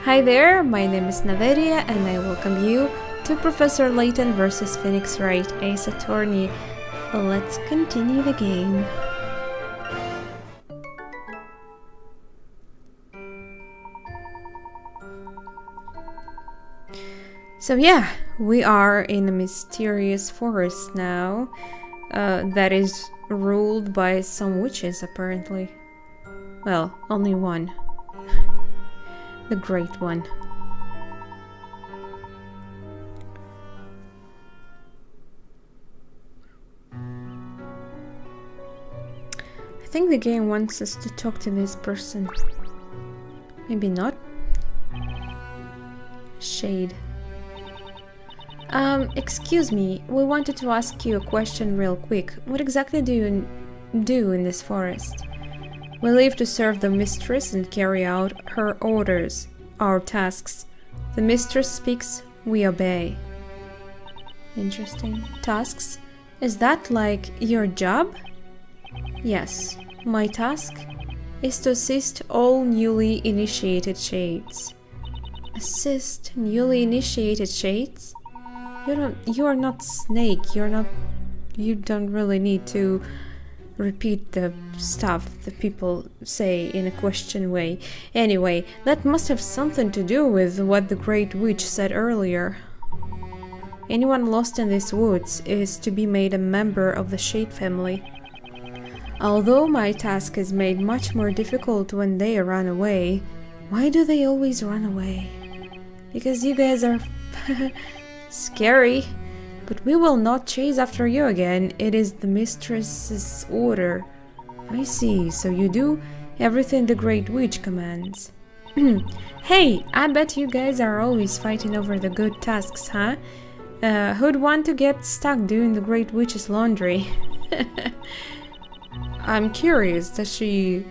Hi there, my name is Naveria and I welcome you to Professor Layton vs Phoenix Wright Ace Attorney. Let's continue the game. So yeah, we are in a mysterious forest now that is ruled by some witches apparently. Well, only one. The Great One. I think the game wants us to talk to this person. Maybe not. Shade. Excuse me, we wanted to ask you a question real quick. What exactly do you do in this forest? We live to serve the mistress and carry out her orders, our tasks. The mistress speaks, we obey. Interesting. Tasks? Is that like your job? Yes. My task is to assist all newly initiated shades. Assist newly initiated shades? You are not Snake. You don't really need to repeat the stuff that people say in a question way. Anyway, that must have something to do with what the Great Witch said earlier. Anyone lost in these woods is to be made a member of the Shade family. Although my task is made much more difficult when they run away. Why do they always run away? Because you guys are scary. But we will not chase after you again. It is the mistress's order. I see, so you do everything the Great Witch commands. Hey, I bet you guys are always fighting over the good tasks, huh? Who'd want to get stuck doing the Great Witch's laundry? I'm curious, does she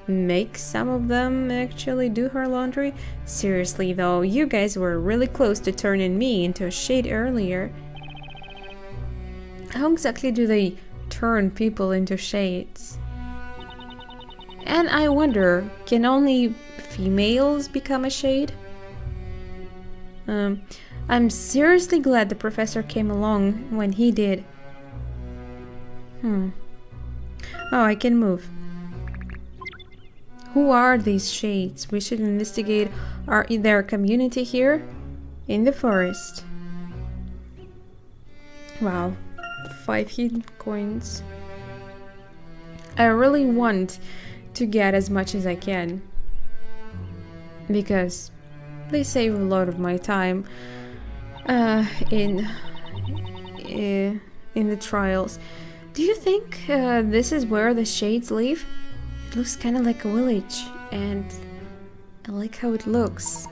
make some of them actually do her laundry? Seriously though, you guys were really close to turning me into a shade earlier. How exactly do they turn people into shades? And I wonder, can only females become a shade? I'm seriously glad the professor came along when he did. Oh, I can move. Who are these shades? We should investigate their community here in the forest. Wow, 5 hidden coins. I really want to get as much as I can because they save a lot of my time in the trials. Do you think this is where the shades live? It looks kind of like a village, and I like how it looks.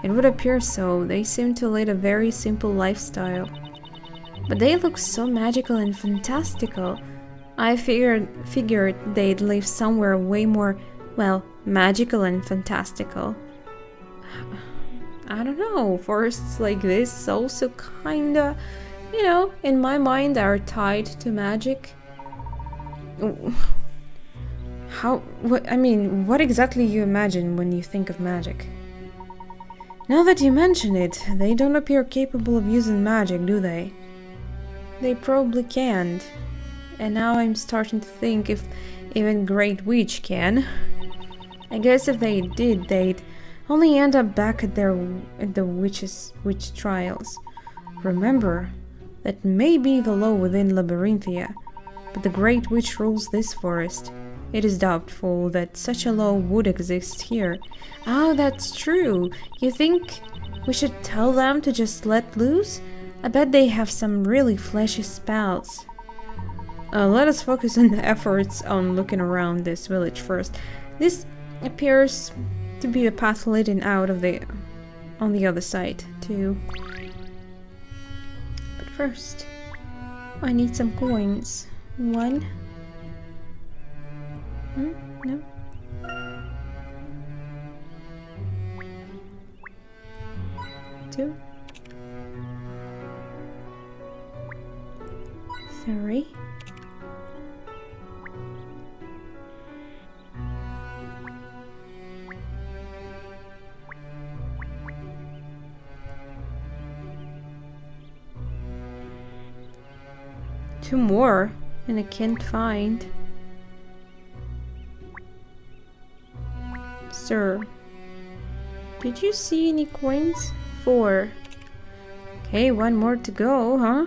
It would appear so. They seem to lead a very simple lifestyle. But they look so magical and fantastical. I figured they'd live somewhere way more, well, magical and fantastical. I don't know, forests like this also kinda, you know, in my mind are tied to magic. What exactly you imagine when you think of magic? Now that you mention it, they don't appear capable of using magic, do they? They probably can't. And now I'm starting to think if even Great Witch can. I guess if they did, they'd only end up back at the witch trials. Remember, that may be the law within Labyrinthia, but the Great Witch rules this forest. It is doubtful that such a law would exist here. Oh, that's true. You think we should tell them to just let loose? I bet they have some really flashy spells. Let us focus on the efforts on looking around this village first. This appears to be a path leading out of on the other side too. But first, I need some coins. 1. No. 2. 3. 4. 2 more, and I can't find. Sir, did you see any coins? 4. Okay, 1 more to go, huh?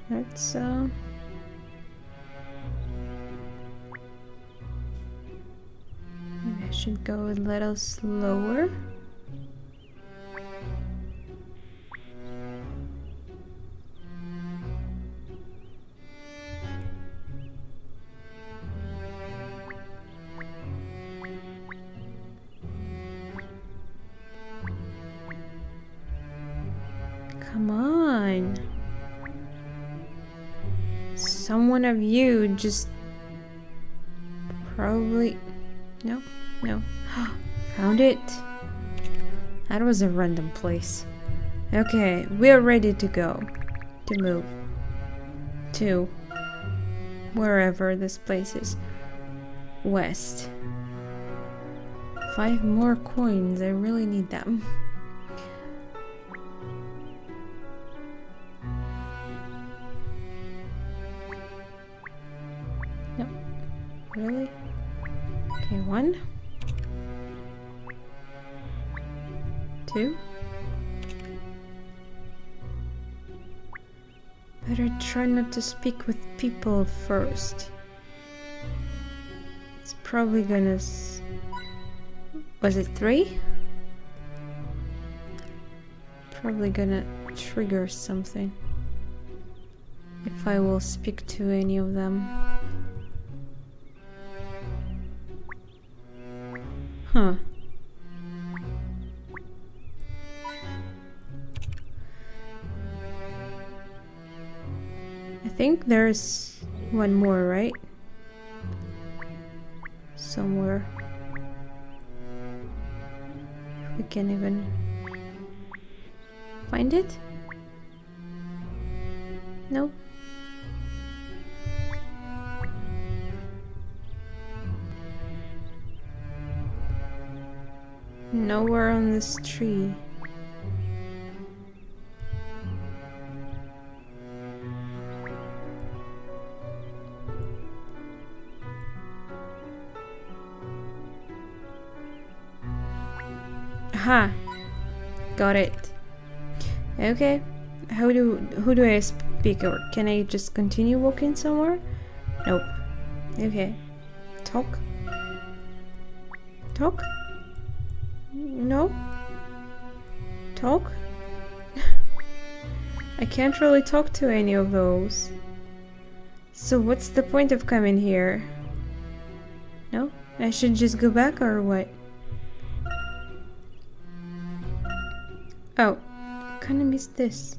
Let's maybe I should go a little slower. Come on. Someone of you just probably... No. Found it. That was a random place. Okay, we're ready to go. To move. To wherever this place is. West. 5 more coins. I really need them. No. Really? Okay, 1. 2. Better try not to speak with people first. It's probably gonna... Was it 3? Probably gonna trigger something if I will speak to any of them. Huh. I think there's 1 more, right? Somewhere. If we can even find it? No. Nowhere on this tree. Aha! Got it. Okay. Who do I speak, or can I just continue walking somewhere? Nope. Okay. Talk? Talk? No? Talk? I can't really talk to any of those. So what's the point of coming here? No? I should just go back or what? Oh, I kinda missed this.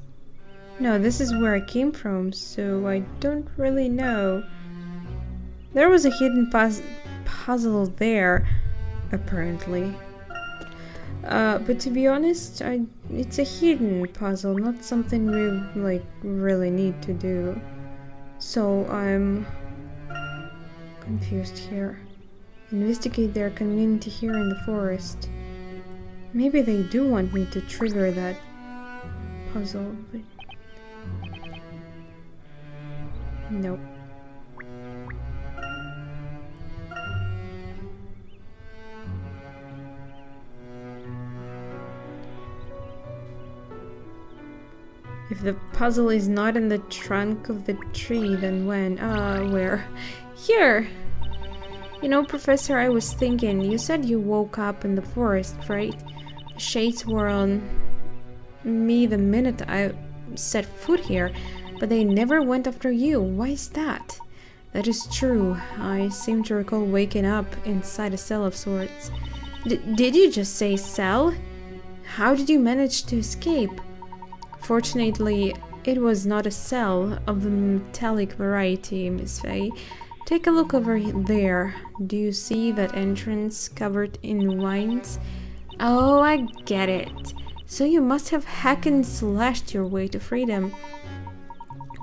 No, this is where I came from, so I don't really know. There was a hidden puzzle there, apparently. But to be honest, it's a hidden puzzle, not something we really need to do. So I'm confused here. Investigate their community here in the forest. Maybe they do want me to trigger that puzzle, but nope. If the puzzle is not in the trunk of the tree, then when? Where? Here! You know, Professor, I was thinking, you said you woke up in the forest, right? The shades were on me the minute I set foot here, but they never went after you. Why is that? That is true. I seem to recall waking up inside a cell of sorts. Did you just say cell? How did you manage to escape? Fortunately, it was not a cell of the metallic variety, Miss Faye. Take a look over there. Do you see that entrance covered in vines? Oh, I get it. So you must have hacked and slashed your way to freedom.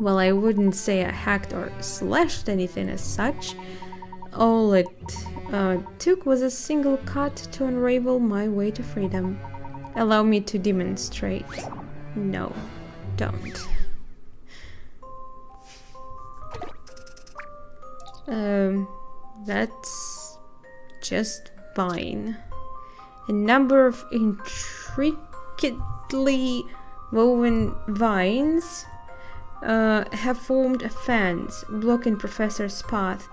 Well, I wouldn't say I hacked or slashed anything as such. All it took was a single cut to unravel my way to freedom. Allow me to demonstrate. No, don't. That's just vine. A number of intricately woven vines have formed a fence blocking Professor's path.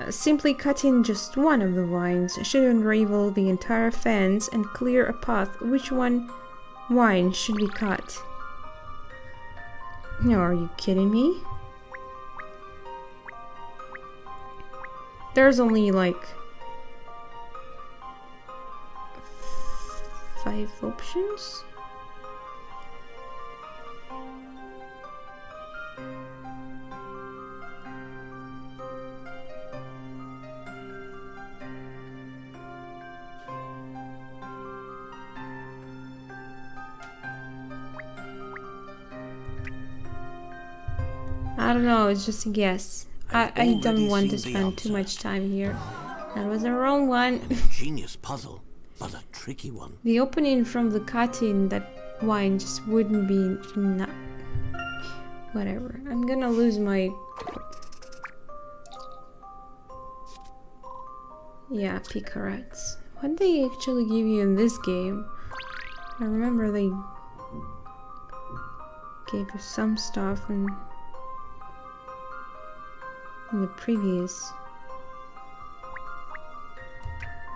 Simply cutting just one of the vines should unravel the entire fence and clear a path. Which one vine should we cut? No, are you kidding me? There's only like 5 options. I don't know, it's just a guess. I don't want to spend too much time here. That was the wrong one. An ingenious puzzle, but a tricky one. The opening from the cutting that wine just wouldn't be whatever. I'm gonna lose my... Yeah, picarets. What they actually give you in this game? I remember they gave you some stuff in the previous.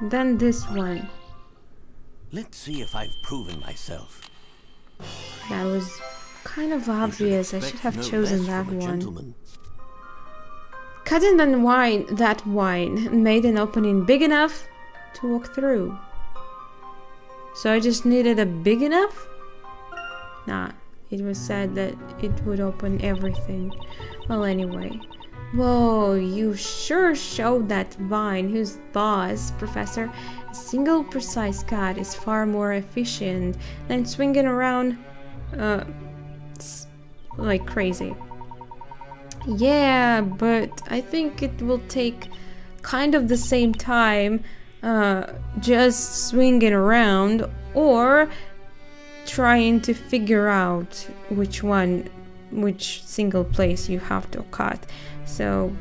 Then this one. Let's see if I've proven myself. That was kind of obvious. I should have chosen that one. Cutting that wine made an opening big enough to walk through. So I just needed a big enough? Nah, it was said that it would open everything. Well, anyway. Whoa, you sure showed that vine whose boss, Professor. A single precise cut is far more efficient than swinging around like crazy. Yeah, but I think it will take kind of the same time just swinging around or trying to figure out which single place you have to cut. So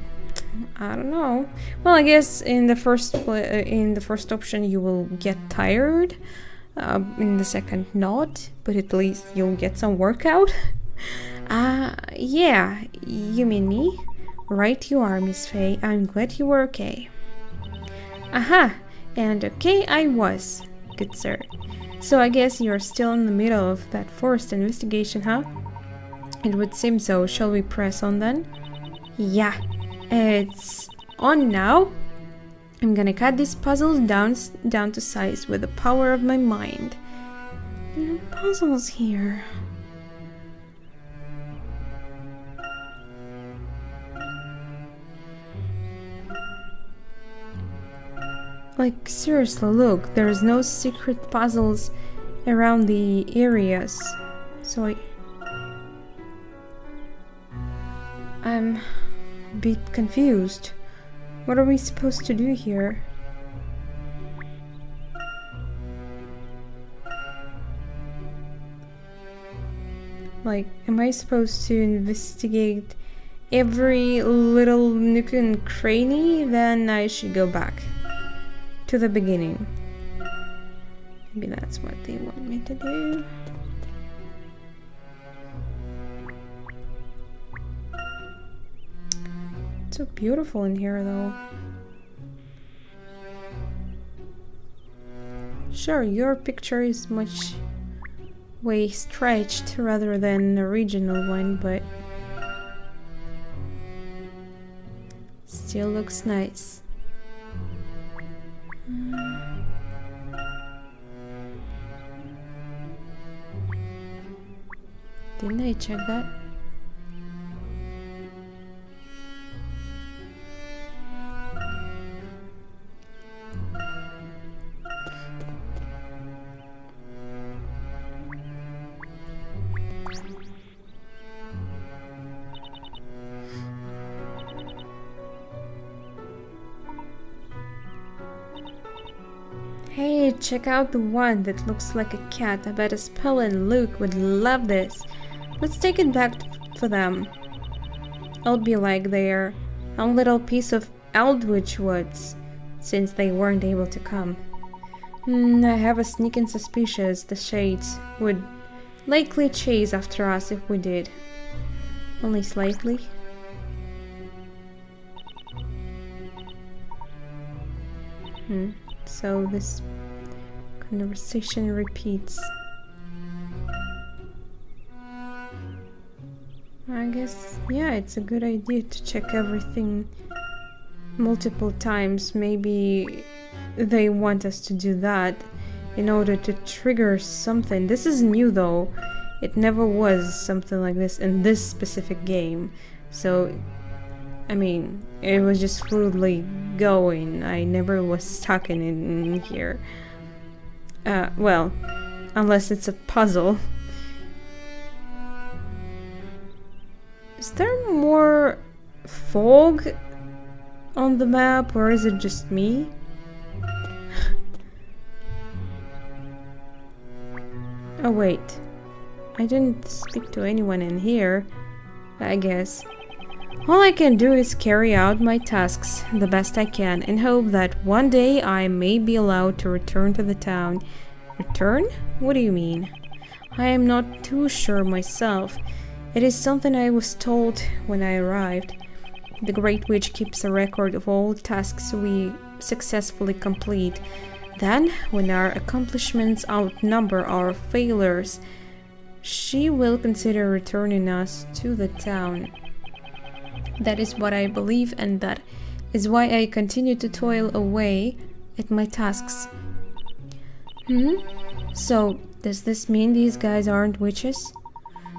I don't know. Well, I guess in the first option you will get tired. In the second, not. But at least you'll get some workout. Yeah, you mean me? Right you are, Miss Faye. I'm glad you were okay. Aha, and okay I was, good sir. So I guess you're still in the middle of that forced investigation, huh? It would seem so. Shall we press on then? Yeah, it's on now. I'm gonna cut these puzzles down to size with the power of my mind. No puzzles here. Like, seriously, look, there's no secret puzzles around the areas. So I'm a bit confused. What are we supposed to do here? Like, am I supposed to investigate every little nook and cranny? Then I should go back to the beginning. Maybe that's what they want me to do. It's so beautiful in here though. Sure, your picture is much way stretched rather than the original one, but still looks nice. Didn't I check that? Hey, check out the one that looks like a cat. I bet Spell and Luke would love this. Let's take it back for them. I'll be like their a little piece of Eldritch Woods, since they weren't able to come. I have a sneaking suspicion the Shades would likely chase after us if we did. Only slightly. So this conversation repeats. I guess, yeah, it's a good idea to check everything multiple times. Maybe they want us to do that in order to trigger something. This is new though. It never was something like this in this specific game. So, I mean, it was just fluidly going. I never was stuck in here. Well, unless it's a puzzle. Is there more fog on the map, or is it just me? Oh wait, I didn't speak to anyone in here, I guess. All I can do is carry out my tasks the best I can and hope that one day I may be allowed to return to the town. Return? What do you mean? I am not too sure myself. It is something I was told when I arrived. The Great Witch keeps a record of all tasks we successfully complete. Then, when our accomplishments outnumber our failures, she will consider returning us to the town. That is what I believe, and that is why I continue to toil away at my tasks. So, does this mean these guys aren't witches?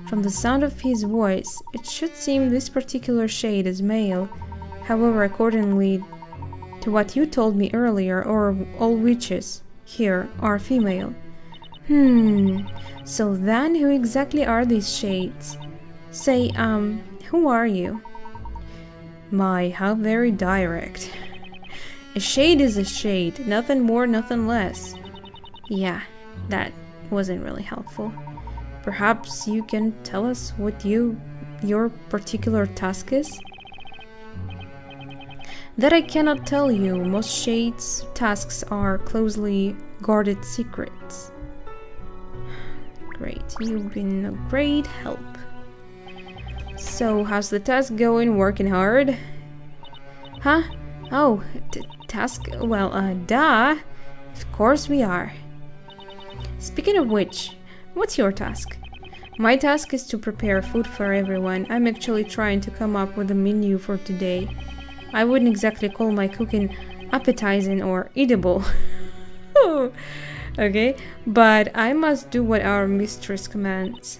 From the sound of his voice, it should seem this particular shade is male. However, accordingly to what you told me earlier, all witches here are female. So then who exactly are these shades? Say, who are you? My, how very direct. A shade is a shade, nothing more, nothing less. Yeah, that wasn't really helpful. Perhaps you can tell us what your particular task is? That I cannot tell you. Most shades' tasks are closely guarded secrets. Great, you've been a great help. So, how's the task going? Working hard? Huh? Oh, task? Well, duh. Of course we are. Speaking of which, what's your task? My task is to prepare food for everyone. I'm actually trying to come up with a menu for today. I wouldn't exactly call my cooking appetizing or eatable. Okay, but I must do what our mistress commands.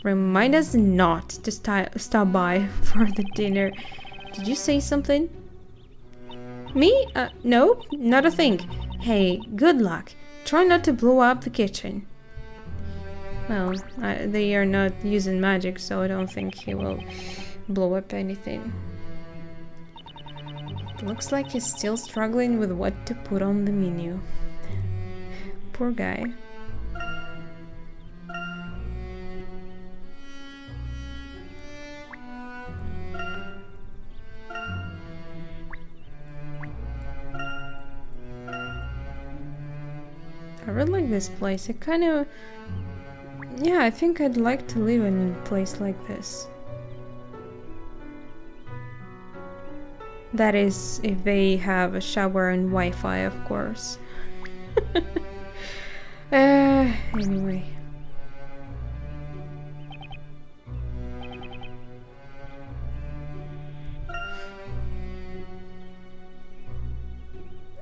Remind us not to stop by for the dinner. Did you say something? Me? No, not a thing. Hey, good luck. Try not to blow up the kitchen. Well, they are not using magic, so I don't think he will blow up anything. Looks like he's still struggling with what to put on the menu. Poor guy. I really like this place. It kind of... Yeah, I think I'd like to live in a place like this. That is, if they have a shower and Wi-Fi, of course. Anyway.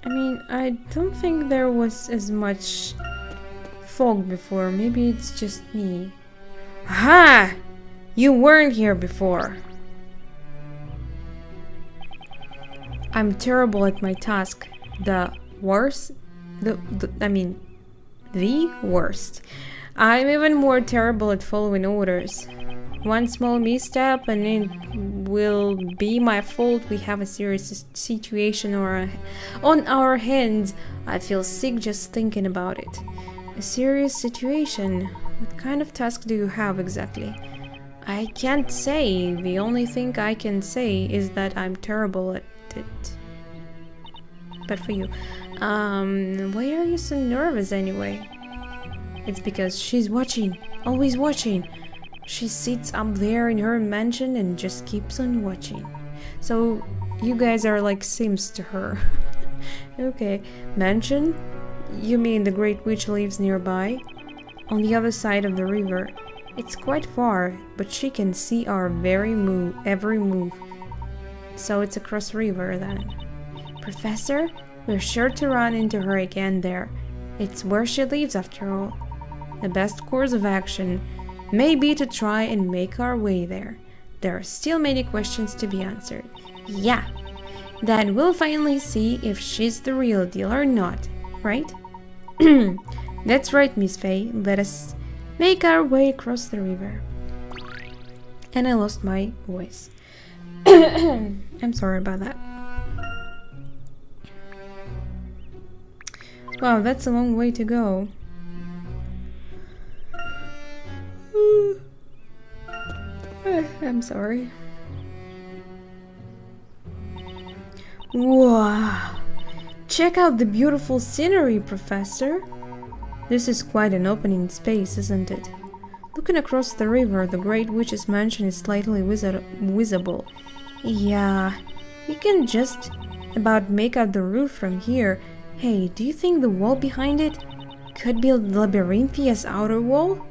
I mean, I don't think there was as much fog before. Maybe it's just me. Aha! You weren't here before. I'm terrible at my task. The worst? The worst. I'm even more terrible at following orders. One small misstep and it will be my fault. We have a serious situation on our hands. I feel sick just thinking about it. A serious situation? What kind of task do you have exactly? I can't say. The only thing I can say is that I'm terrible at it. But for you. Why are you so nervous anyway? It's because she's watching. Always watching. She sits up there in her mansion and just keeps on watching. So, you guys are like Sims to her. Okay. Mansion? You mean the Great Witch lives nearby? On the other side of the river. It's quite far, but she can see our every move. So it's across river then. Professor, we're sure to run into her again there. It's where she lives after all. The best course of action may be to try and make our way there. There are still many questions to be answered. Yeah, then we'll finally see if she's the real deal or not, right? That's right, Miss Faye. Let us make our way across the river. And I lost my voice. I'm sorry about that. Wow, that's a long way to go. I'm sorry. Wow! Check out the beautiful scenery, Professor! This is quite an opening space, isn't it? Looking across the river, the Great Witch's mansion is slightly visible. Yeah, you can just about make out the roof from here. Hey, do you think the wall behind it could be Labyrinthia's outer wall?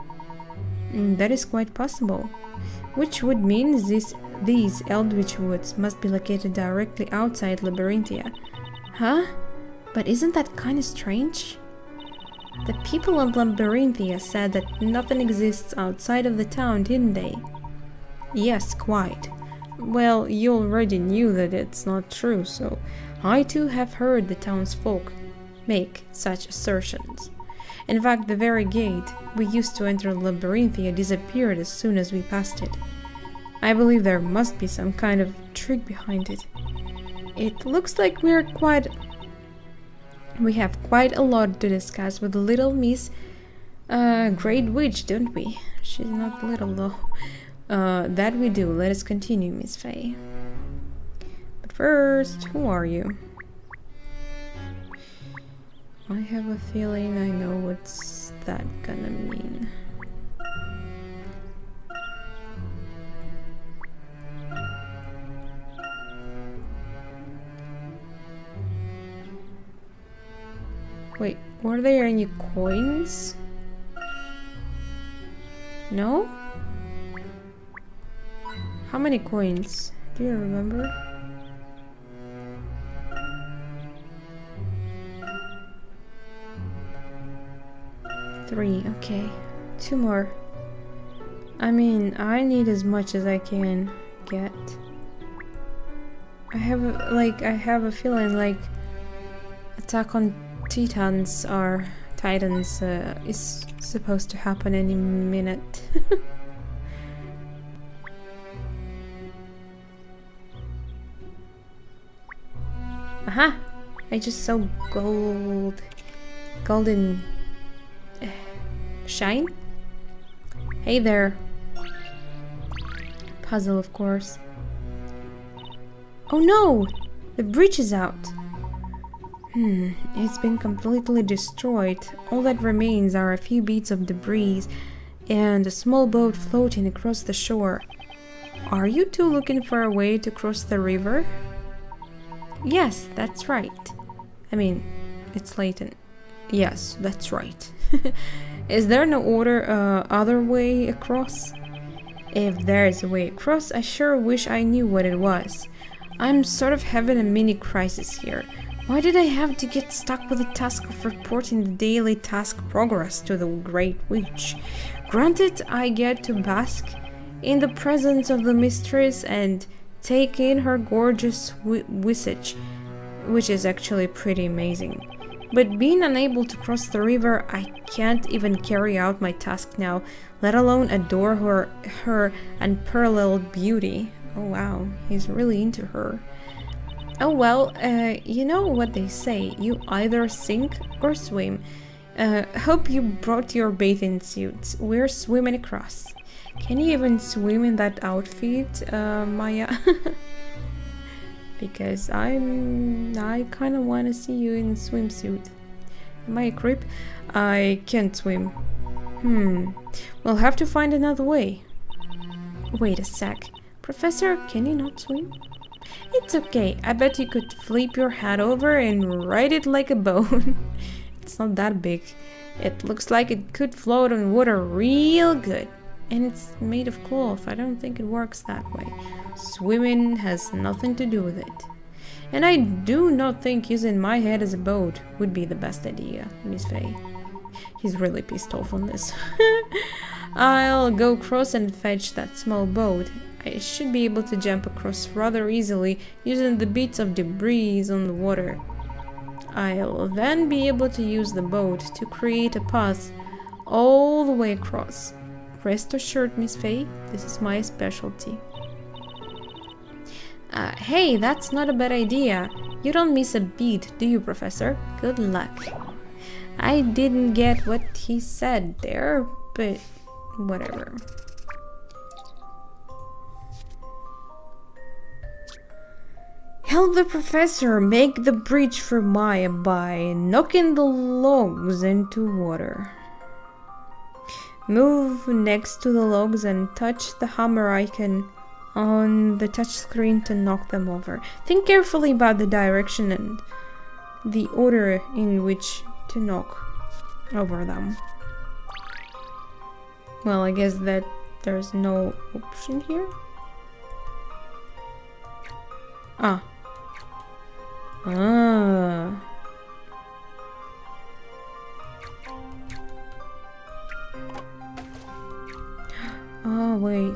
That is quite possible. Which would mean these Eldritch Woods must be located directly outside Labyrinthia. Huh? But isn't that kinda strange? The people of Labyrinthia said that nothing exists outside of the town, didn't they? Yes, quite. Well, you already knew that it's not true, so I too have heard the townsfolk make such assertions. In fact, the very gate we used to enter Labyrinthia disappeared as soon as we passed it. I believe there must be some kind of trick behind it. It looks like we have quite a lot to discuss with the little Miss Great Witch, don't we? She's not little though. That we do. Let us continue, Miss Faye. But first, who are you? I have a feeling I know what's that gonna mean. Wait, were there any coins? No? How many coins? Do you remember? Three, okay. 2 more. I mean, I need as much as I can get. I have a feeling like Attack on Titans is supposed to happen any minute. Aha! I just saw golden shine. Hey there. Puzzle, of course. Oh no! The bridge is out. It's been completely destroyed. All that remains are a few bits of debris and a small boat floating across the shore. Are you two looking for a way to cross the river? Yes, that's right. I mean, it's Layton. Yes, that's right. Is there no other way across? If there is a way across, I sure wish I knew what it was. I'm sort of having a mini crisis here. Why did I have to get stuck with the task of reporting the daily task progress to the Great Witch? Granted, I get to bask in the presence of the mistress and take in her gorgeous visage, which is actually pretty amazing. But being unable to cross the river, I can't even carry out my task now, let alone adore her unparalleled beauty. Oh wow, he's really into her. Oh well, you know what they say, you either sink or swim. Hope you brought your bathing suits. We're swimming across. Can you even swim in that outfit, Maya? Because I kind of want to see you in a swimsuit. Am I a creep? I can't swim. We'll have to find another way. Wait a sec. Professor, can you not swim? It's okay. I bet you could flip your hat over and ride it like a boat. It's not that big. It looks like it could float on water real good. And it's made of cloth. I don't think it works that way. Swimming has nothing to do with it. And I do not think using my head as a boat would be the best idea, Miss Faye. He's really pissed off on this. I'll go across and fetch that small boat. I should be able to jump across rather easily using the bits of debris on the water. I'll then be able to use the boat to create a path all the way across. Rest assured, Miss Faye, this is my specialty. Hey, that's not a bad idea. You don't miss a beat, do you, Professor? Good luck. I didn't get what he said there, but whatever. Help the professor make the bridge for Maya by knocking the logs into water. Move next to the logs and touch the hammer icon on the touchscreen to knock them over. Think carefully about the direction and the order in which to knock over them. Well, I guess that there's no option here. Ah. Oh, wait.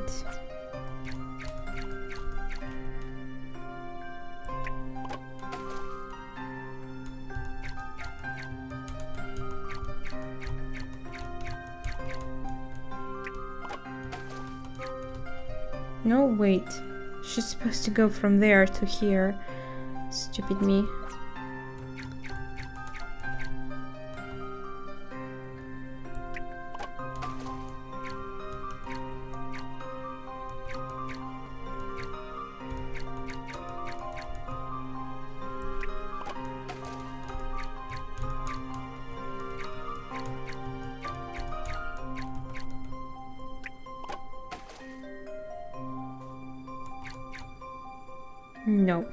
No, wait. She's supposed to go from there to here. Stupid me. No.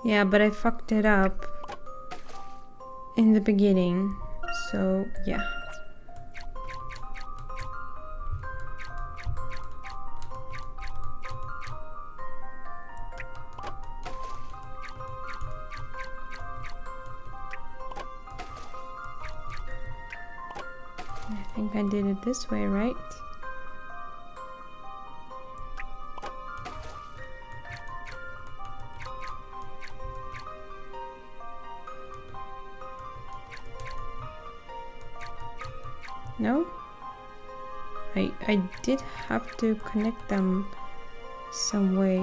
Yeah, but I fucked it up in the beginning, so yeah. I think I did it this way, right? No? I did have to connect them some way.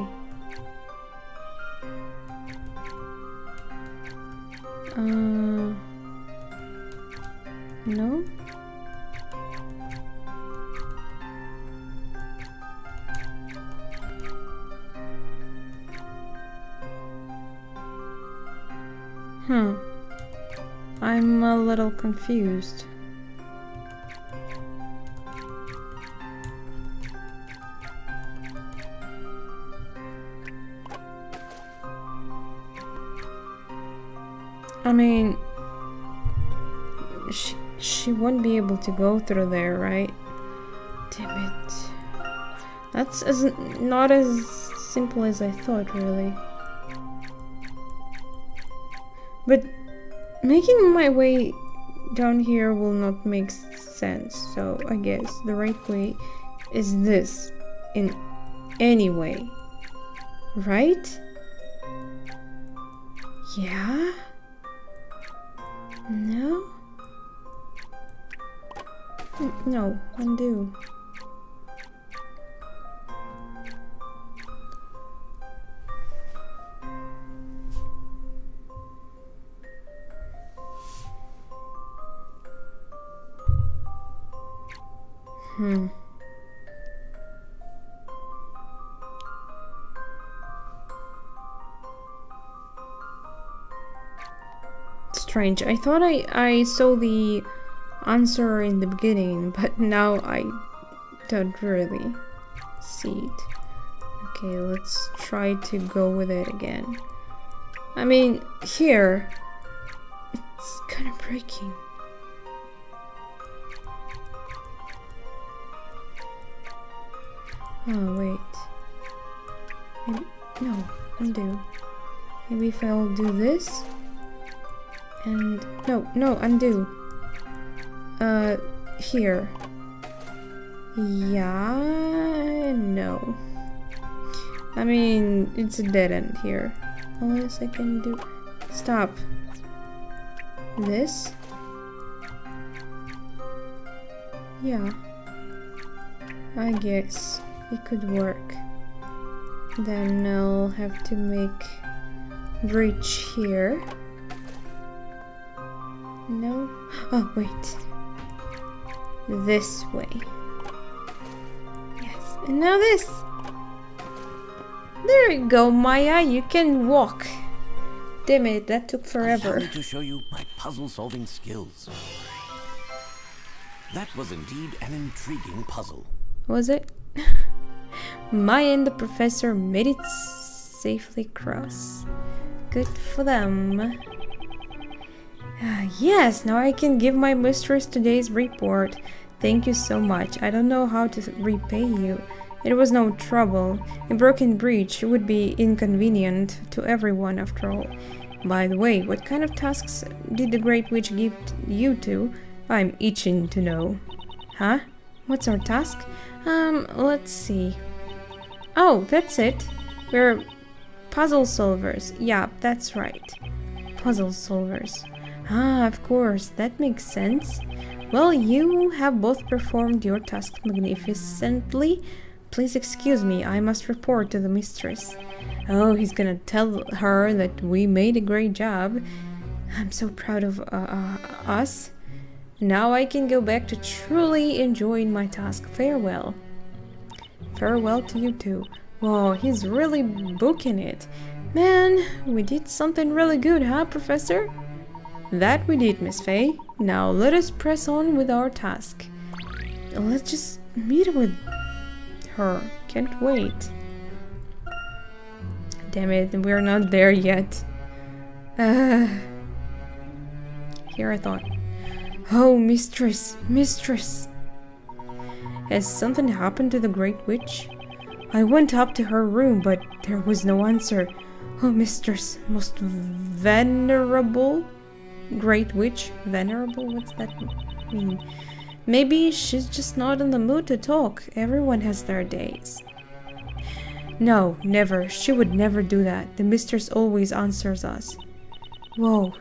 No? I'm a little confused. I mean, she won't be able to go through there, right? Damn it. That's not as simple as I thought, really. But making my way down here will not make sense, so I guess the right way is this in any way. Right? Yeah? No? No, undo. Strange. I thought I saw the answer in the beginning, but now I don't really see it. Okay, let's try to go with it again. I mean, here, it's kind of breaking. Oh, wait. Maybe, no, undo. Maybe if I'll do this. And, no, undo. Here. Yeah, no. I mean, it's a dead end here. All else I can do. Stop. This. Yeah. I guess it could work. Then I'll have to make bridge here. No. Oh, wait. This way. Yes. And now this. There you go, Maya. You can walk. Damn it, that took forever. Allow me to show you my puzzle-solving skills. That was indeed an intriguing puzzle. Was it? Maya and the professor made it safely across. Good for them. Yes, now I can give my mistress today's report. Thank you so much. I don't know how to repay you. It was no trouble. A broken bridge would be inconvenient to everyone after all. By the way, what kind of tasks did the Great Witch give you to? I'm itching to know. Huh? What's our task? Let's see. Oh, that's it. We're puzzle solvers. Yeah, that's right. Puzzle solvers. Ah, of course, that makes sense. Well, you have both performed your task magnificently. Please excuse me, I must report to the mistress. Oh, he's gonna tell her that we made a great job. I'm so proud of us. Now I can go back to truly enjoying my task. Farewell. Farewell to you too. Whoa, he's really booking it. Man, we did something really good, huh, Professor? That we did, Miss Faye. Now let us press on with our task. Let's just meet with her. Can't wait. Damn it, we're not there yet. Here I thought. Oh, mistress, mistress. Has something happened to the Great Witch? I went up to her room, but there was no answer. Oh, mistress, most venerable Great Witch. Venerable? What's that mean? Maybe she's just not in the mood to talk. Everyone has their days. No, never. She would never do that. The mistress always answers us. Whoa.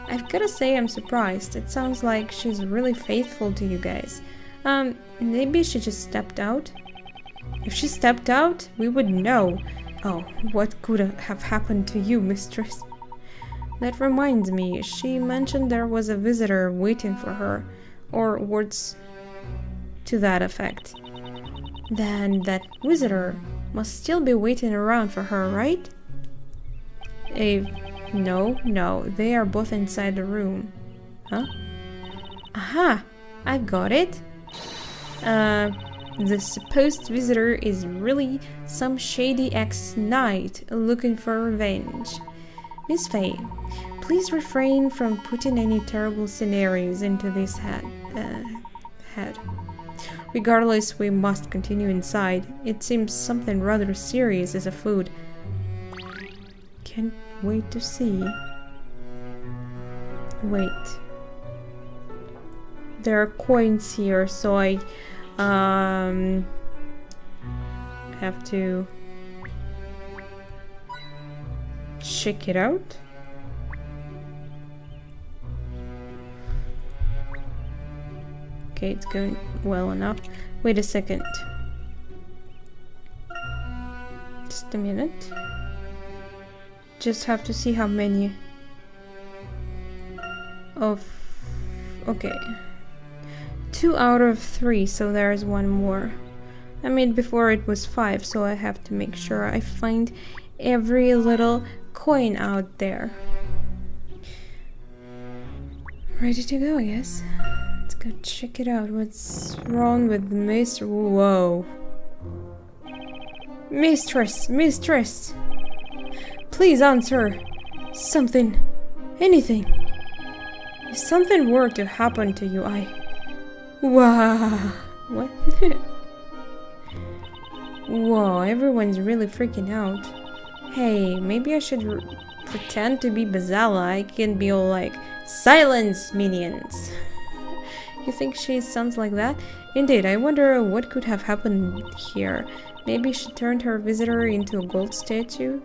I've gotta say I'm surprised. It sounds like she's really faithful to you guys. Maybe she just stepped out? If she stepped out, we would know. Oh, what could have happened to you, mistress? That reminds me, she mentioned there was a visitor waiting for her, or words to that effect. Then that visitor must still be waiting around for her, right? No, they are both inside the room. Huh? Aha! I got it! The supposed visitor is really some shady ex-knight looking for revenge. Miss Faye, please refrain from putting any terrible scenarios into this head. Regardless, we must continue inside. It seems something rather serious is afoot. Can't wait to see. Wait. There are coins here, so I have to check it out. Okay, it's going well enough. Wait a second. Just a minute. Just have to see how many of... Okay. 2 out of 3, so there's one more. I mean, before it was 5, so I have to make sure I find every little coin out there. Ready to go, I guess. Let's go check it out. What's wrong with the mistress? Whoa. Mistress! Please answer. Something. Anything. If something were to happen to you, Wow. What? Whoa, everyone's really freaking out. Hey, maybe I should pretend to be Bazala. I can be all like, silence, minions. You think she sounds like that? Indeed, I wonder what could have happened here. Maybe she turned her visitor into a gold statue?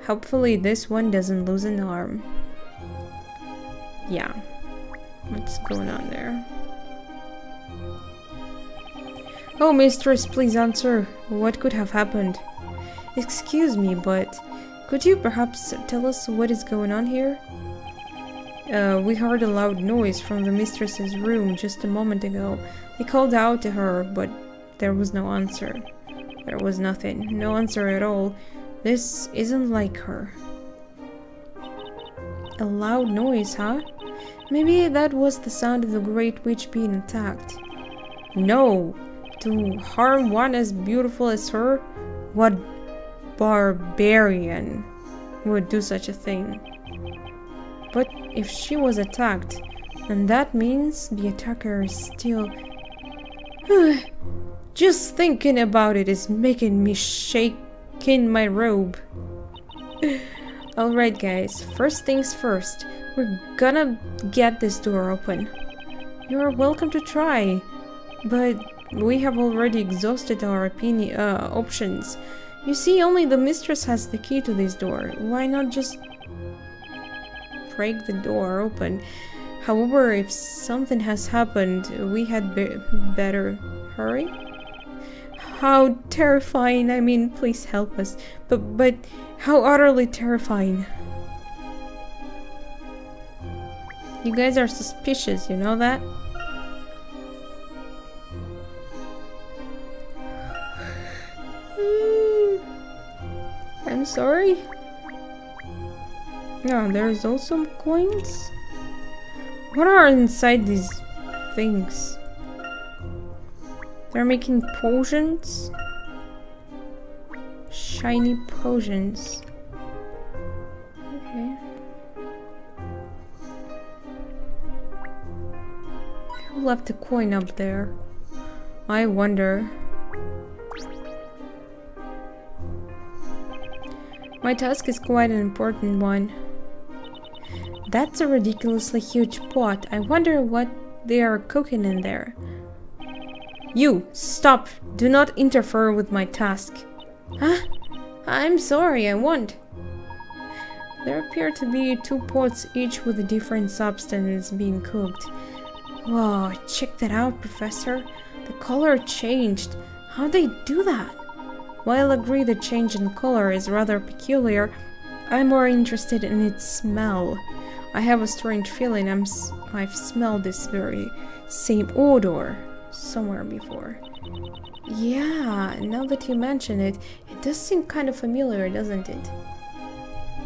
Hopefully this one doesn't lose an arm. Yeah. What's going on there? Oh, mistress, please answer. What could have happened? Excuse me, but could you perhaps tell us what is going on here? We heard a loud noise from the mistress's room just a moment ago. We called out to her, but there was no answer. There was nothing. No answer at all. This isn't like her. A loud noise, huh? Maybe that was the sound of the Great Witch being attacked. No! To harm one as beautiful as her? What barbarian would do such a thing? But if she was attacked, then that means the attacker is still... Just thinking about it is making me shake in my robe. Alright guys, first things first. We're gonna get this door open. You're welcome to try, but we have already exhausted our options. You see, only the mistress has the key to this door. Why not just break the door open? However, if something has happened, we had better hurry. How terrifying! I mean, please help us. But how utterly terrifying. You guys are suspicious, you know that? I'm sorry. No, there's also coins. What are inside these things? They're making potions. Shiny potions. Okay. Who left a coin up there? I wonder. My task is quite an important one. That's a ridiculously huge pot. I wonder what they are cooking in there. You! Stop! Do not interfere with my task. Huh? I'm sorry, I won't. There appear to be 2 pots, each with a different substance being cooked. Whoa, check that out, Professor. The color changed. How'd they do that? While I agree the change in color is rather peculiar, I'm more interested in its smell. I have a strange feeling I've smelled this very same odor somewhere before. Yeah, now that you mention it, it does seem kind of familiar, doesn't it?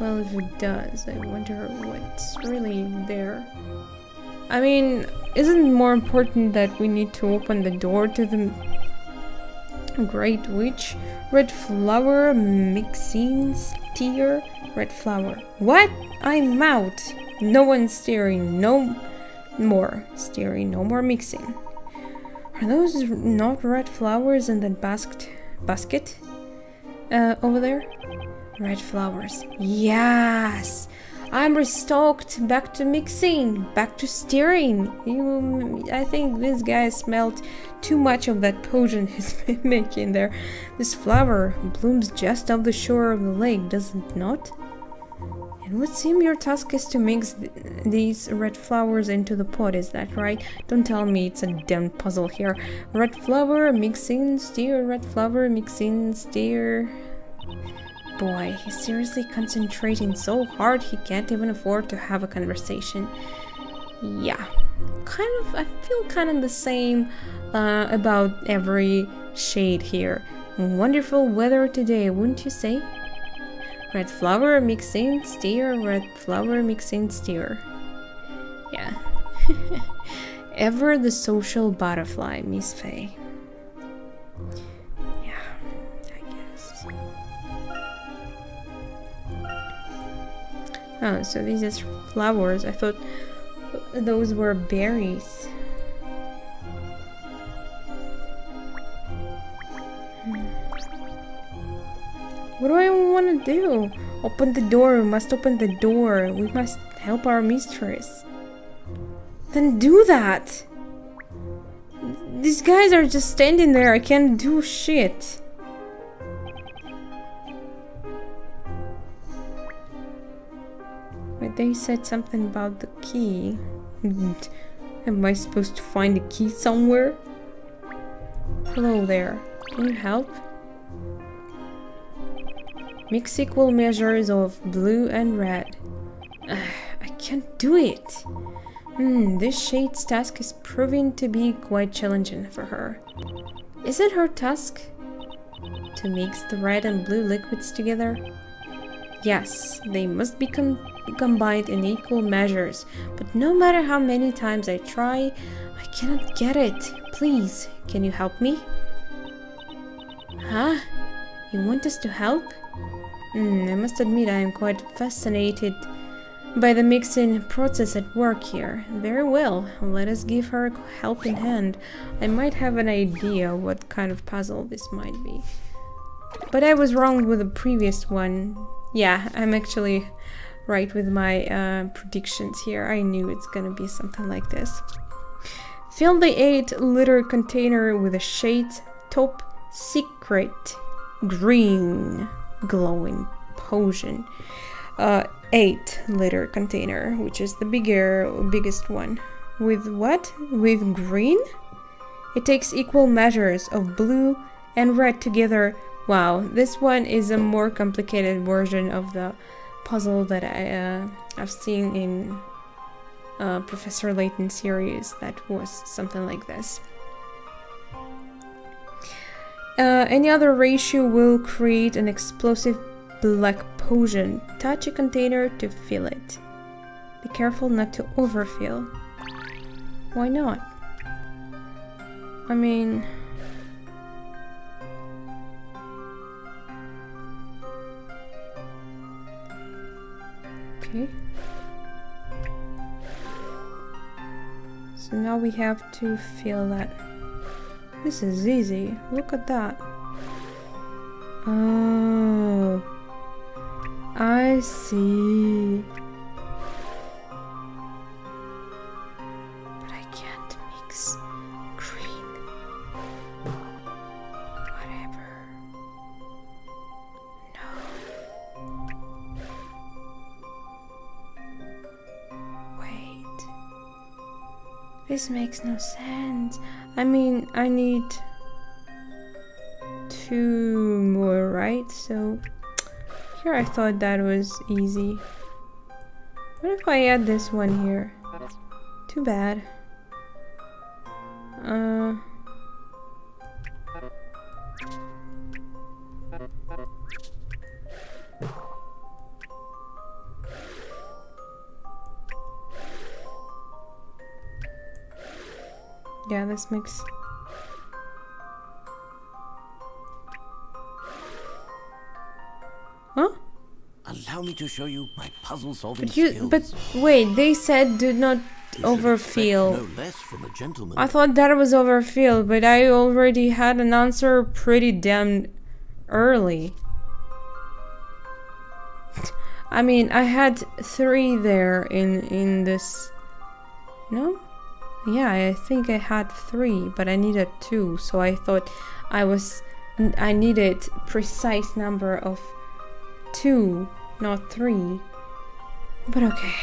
Well, if it does, I wonder what's really there. I mean, isn't it more important that we need to open the door to the Great Witch? Red flower mixing steer. Red flower. What? I'm out. No one's steering. No more steering. No more mixing. Are those not red flowers in that basket? Over there? Red flowers. Yes! I'm restocked. Back to mixing. Back to steering. I think this guy smelled too much of that potion he's making there. This flower blooms just off the shore of the lake, does it not? It would seem your task is to mix these red flowers into the pot, is that right? Don't tell me it's a damn puzzle here. Red flower, mix in, stir, red flower, mix in, stir. Boy, he's seriously concentrating so hard he can't even afford to have a conversation. Yeah, I feel kind of the same about every shade here. Wonderful weather today, wouldn't you say? Red flower, mix in, stir, red flower, mix in, stir. Yeah. Ever the social butterfly, Miss Faye. Yeah, I guess. Oh, so these are flowers. I thought those were berries. What do I want to do? Open the door. We must open the door. We must help our mistress. Then do that. These guys are just standing there. I can't do shit. But they said something about the key. Am I supposed to find the key somewhere? Hello there. Can you help? Mix equal measures of blue and red. I can't do it. This shade's task is proving to be quite challenging for her. Is it her task to mix the red and blue liquids together? Yes, they must be combined in equal measures, but no matter how many times I try, I cannot get it. Please, can you help me? Huh? You want us to help? I must admit I am quite fascinated by the mixing process at work here. Very well, let us give her a helping hand. I might have an idea what kind of puzzle this might be. But I was wrong with the previous one. Yeah, I'm actually right with my predictions here. I knew it's gonna be something like this. Fill the 8-liter container with a shade top secret green glowing potion. 8-liter container, which is the biggest one. With what? With green? It takes equal measures of blue and red together. Wow, this one is a more complicated version of the puzzle that I've seen in Professor Layton series that was something like this. Any other ratio will create an explosive black potion. Touch a container to fill it. Be careful not to overfill. Why not? I mean... Okay. So now we have to fill that. This is easy. Look at that. Oh, I see. But I can't mix green. Whatever. No. Wait. This makes no sense. I mean, I need 2 more, right? So here I thought that was easy. What if I add this one here? Too bad. Yeah, this makes... Huh? Allow me to show you my puzzle-solving skills. But wait, they said do not overfill. No less from a gentleman. I thought that was overfill, but I already had an answer pretty damn early. I mean, I had 3 there in this. No? Yeah, I think I had 3, but I needed 2, so I thought I needed precise number of 2, not 3. But okay.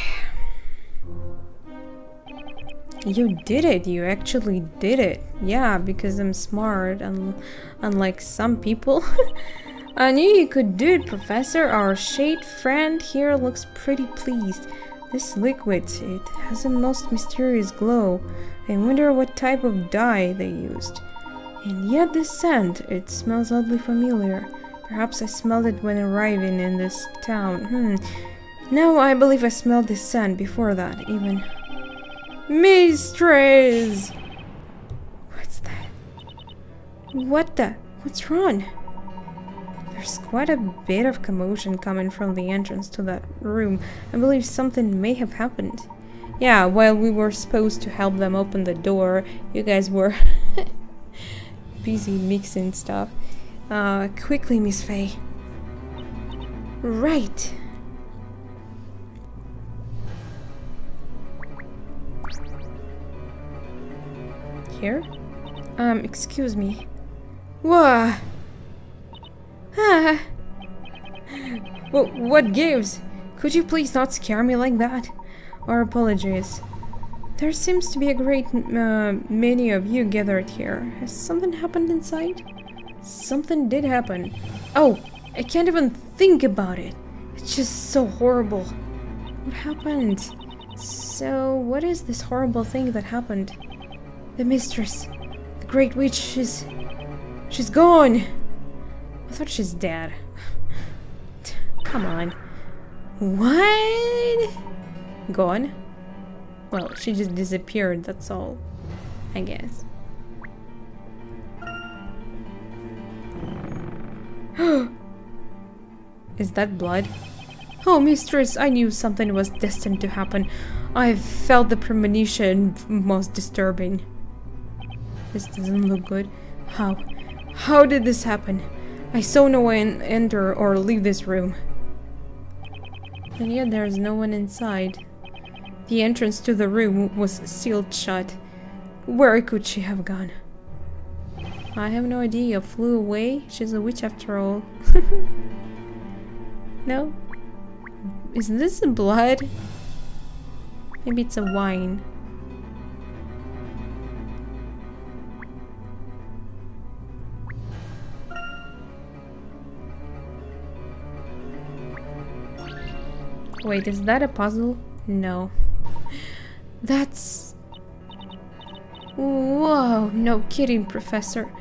You did it. You actually did it. Yeah, because I'm smart, and unlike some people. I knew you could do it, Professor. Our shade friend here looks pretty pleased. This liquid, it has a most mysterious glow. I wonder what type of dye they used. And yet this scent, it smells oddly familiar. Perhaps I smelled it when arriving in this town. No, I believe I smelled this scent before that, even. Mistress! What's that? What's wrong? There's quite a bit of commotion coming from the entrance to that room. I believe something may have happened. Yeah, while we were supposed to help them open the door, you guys were busy mixing stuff. Quickly, Miss Faye. Right. Here? Excuse me. Whoa! Ah! What gives? Could you please not scare me like that? Our apologies. There seems to be a great many of you gathered here. Has something happened inside? Something did happen. Oh, I can't even think about it. It's just so horrible. What happened? So, what is this horrible thing that happened? The mistress. The great witch, she's gone! I thought she's dead. Come on. What? Gone? Well, she just disappeared, that's all. I guess. Is that blood? Oh, mistress, I knew something was destined to happen. I felt the premonition most disturbing. This doesn't look good. How did this happen? I saw no one enter or leave this room. And yet there's no one inside. The entrance to the room was sealed shut. Where could she have gone? I have no idea. Flew away? She's a witch after all. No? Is this blood? Maybe it's a wine. Wait, is that a puzzle? No. That's... Whoa, no kidding, Professor.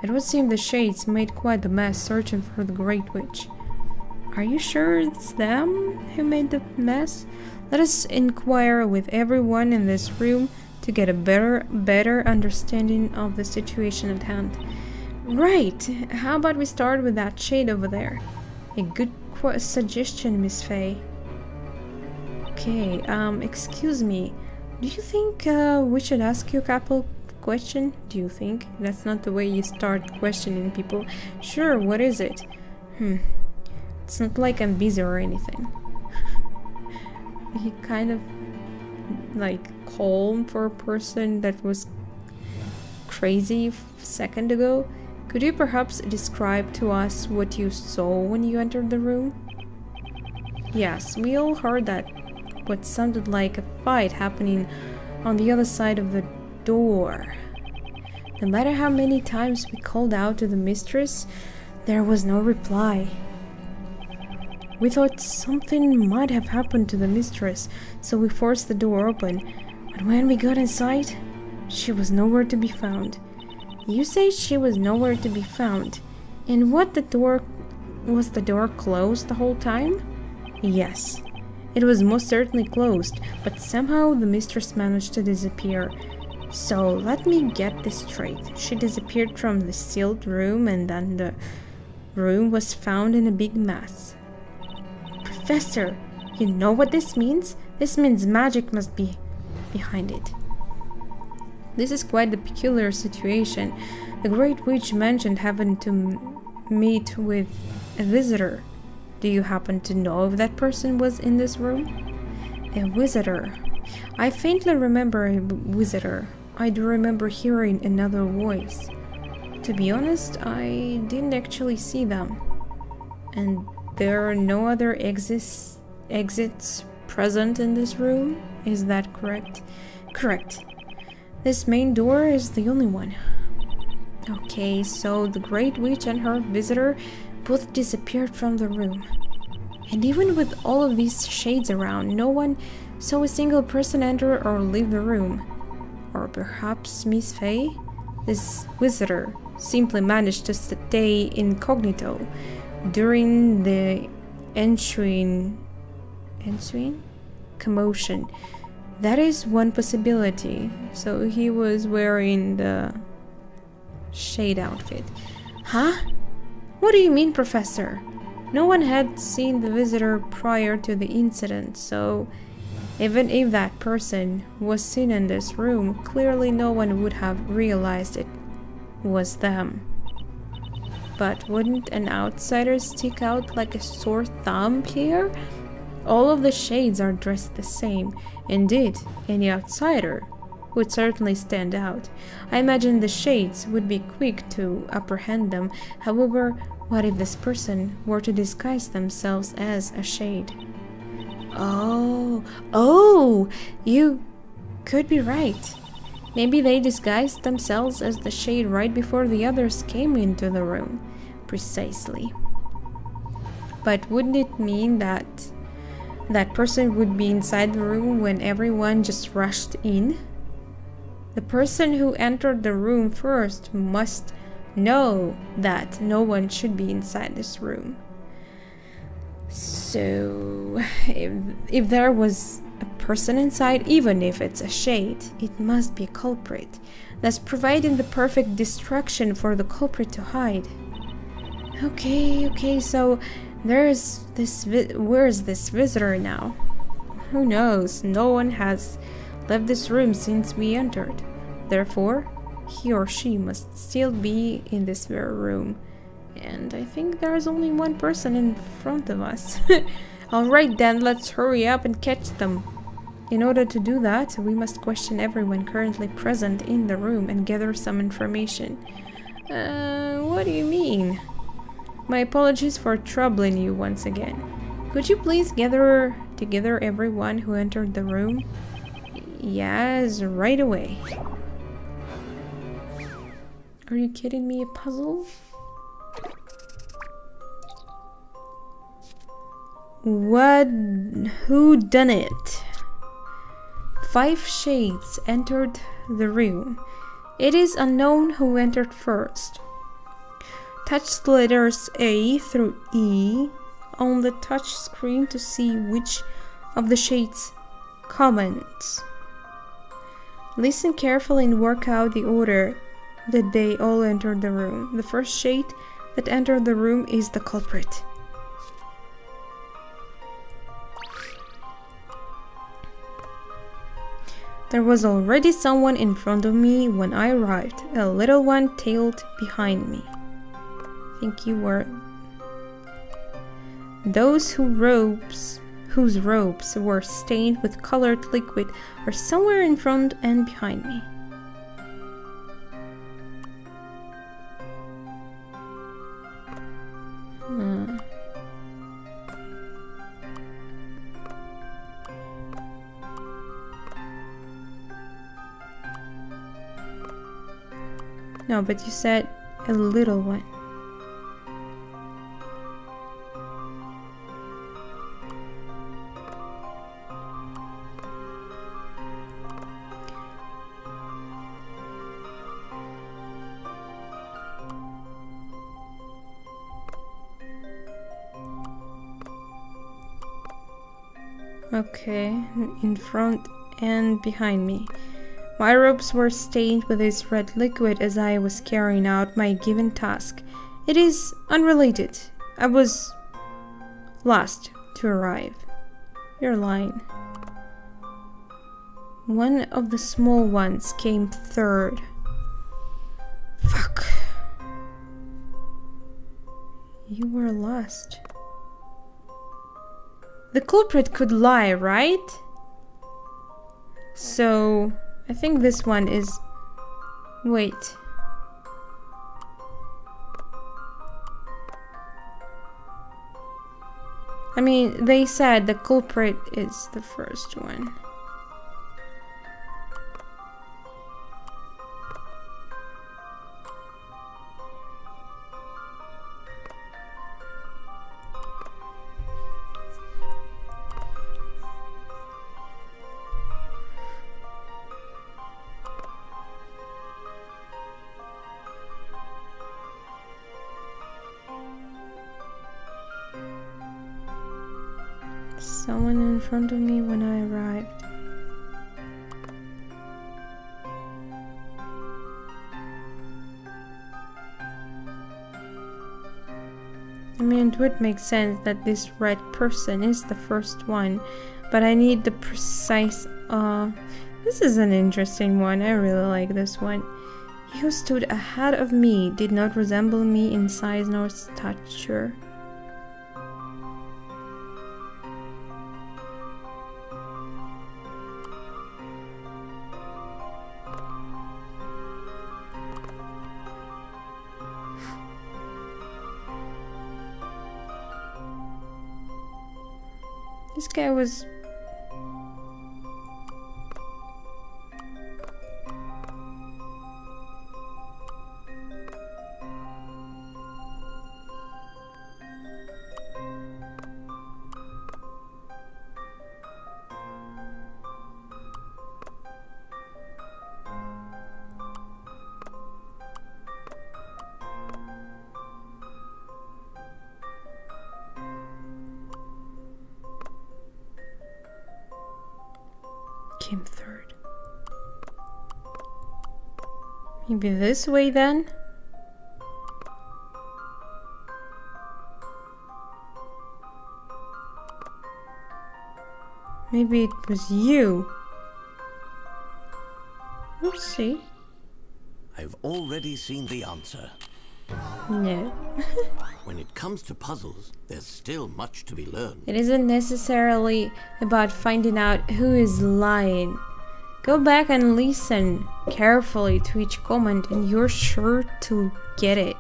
It would seem the Shades made quite a mess searching for the Great Witch. Are you sure it's them who made the mess? Let us inquire with everyone in this room to get a better understanding of the situation at hand. Right! How about we start with that shade over there? A good suggestion, Miss Faye. Okay, excuse me. Do you think we should ask you a couple questions? Do you think? That's not the way you start questioning people. Sure, what is it? It's not like I'm busy or anything. He kind of like calm for a person that was crazy a second ago. Could you perhaps describe to us what you saw when you entered the room? Yes, we all heard that what sounded like a fight happening on the other side of the door. No matter how many times we called out to the mistress, there was no reply. We thought something might have happened to the mistress, so we forced the door open. But when we got inside, she was nowhere to be found. You say she was nowhere to be found. And was the door closed the whole time? Yes. It was most certainly closed, but somehow the mistress managed to disappear. So let me get this straight. She disappeared from the sealed room and then the room was found in a big mess. Professor, you know what this means? This means magic must be behind it. This is quite the peculiar situation. The Great Witch mentioned having to meet with a visitor. Do you happen to know if that person was in this room? A visitor. I faintly remember a visitor. I do remember hearing another voice. To be honest, I didn't actually see them. And there are no other exits present in this room. Is that correct? Correct. This main door is the only one. Okay, so the Great Witch and her visitor both disappeared from the room. And even with all of these shades around, no one saw a single person enter or leave the room. Or perhaps Miss Faye, this visitor, simply managed to stay incognito during the ensuing commotion. That is one possibility. So he was wearing the shade outfit. Huh? What do you mean, Professor? No one had seen the visitor prior to the incident, so even if that person was seen in this room, clearly no one would have realized it was them. But wouldn't an outsider stick out like a sore thumb here? All of the shades are dressed the same. Indeed, any outsider would certainly stand out. I imagine the shades would be quick to apprehend them. However, what if this person were to disguise themselves as a shade? Oh, you could be right. Maybe they disguised themselves as the shade right before the others came into the room. Precisely. But wouldn't it mean that that person would be inside the room when everyone just rushed in? The person who entered the room first must know that no one should be inside this room. So, if there was a person inside, even if it's a shade, it must be a culprit, thus providing the perfect distraction for the culprit to hide. Okay, so where's this visitor now? Who knows? No one has left this room since we entered. Therefore, he or she must still be in this very room. And I think there's only one person in front of us. Alright then, let's hurry up and catch them. In order to do that, we must question everyone currently present in the room and gather some information. What do you mean? My apologies for troubling you once again. Could you please gather together everyone who entered the room? Yes, right away. Are you kidding me? A puzzle? What? Who done it? 5 shades entered the room. It is unknown who entered first. Touch the letters A through E on the touch screen to see which of the shades comments. Listen carefully and work out the order that they all entered the room. The first shade that entered the room is the culprit. There was already someone in front of me when I arrived. A little one tailed behind me. I think you were... Those whose robes were stained with colored liquid are somewhere in front and behind me. No, but you said a little one. Okay, in front and behind me. My robes were stained with this red liquid as I was carrying out my given task. It is unrelated. I was last to arrive. You're lying. One of the small ones came third. Fuck. You were last. The culprit could lie, right? So, I think this one is... Wait. I mean, they said the culprit is the first one. Someone in front of me when I arrived. I mean, it would make sense that this red person is the first one, but I need the precise... this is an interesting one. I really like this one. He who stood ahead of me did not resemble me in size nor stature. This guy was... came third. Maybe this way then? Maybe it was you. We'll see. I've already seen the answer. No. When it comes to puzzles, there's still much to be learned. It isn't necessarily about finding out who is lying. Go back and listen carefully to each comment and you're sure to get it.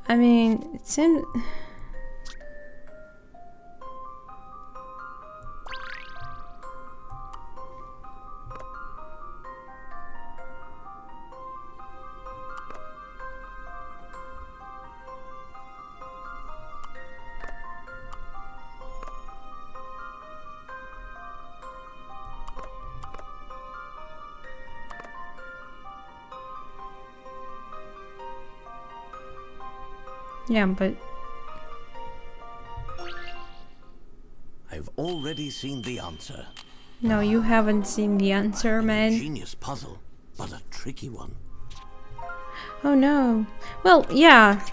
I mean, it seems... Yeah, but... I've already seen the answer. No, you haven't seen the answer, man. An ingenious puzzle, but a tricky one. Oh no. Well, yeah.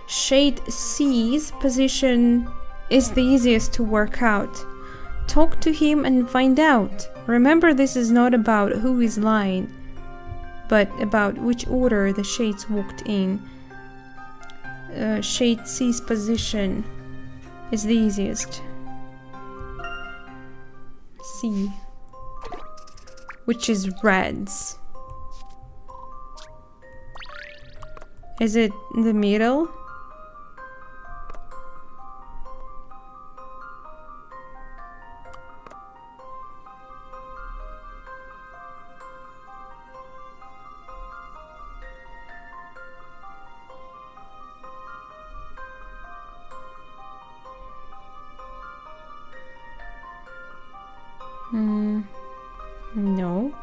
Shade C's position is the easiest to work out. Talk to him and find out. Remember, this is not about who is lying, but about which order the shades walked in. Shade C's position is the easiest. C, which is reds. Is it in the middle? No.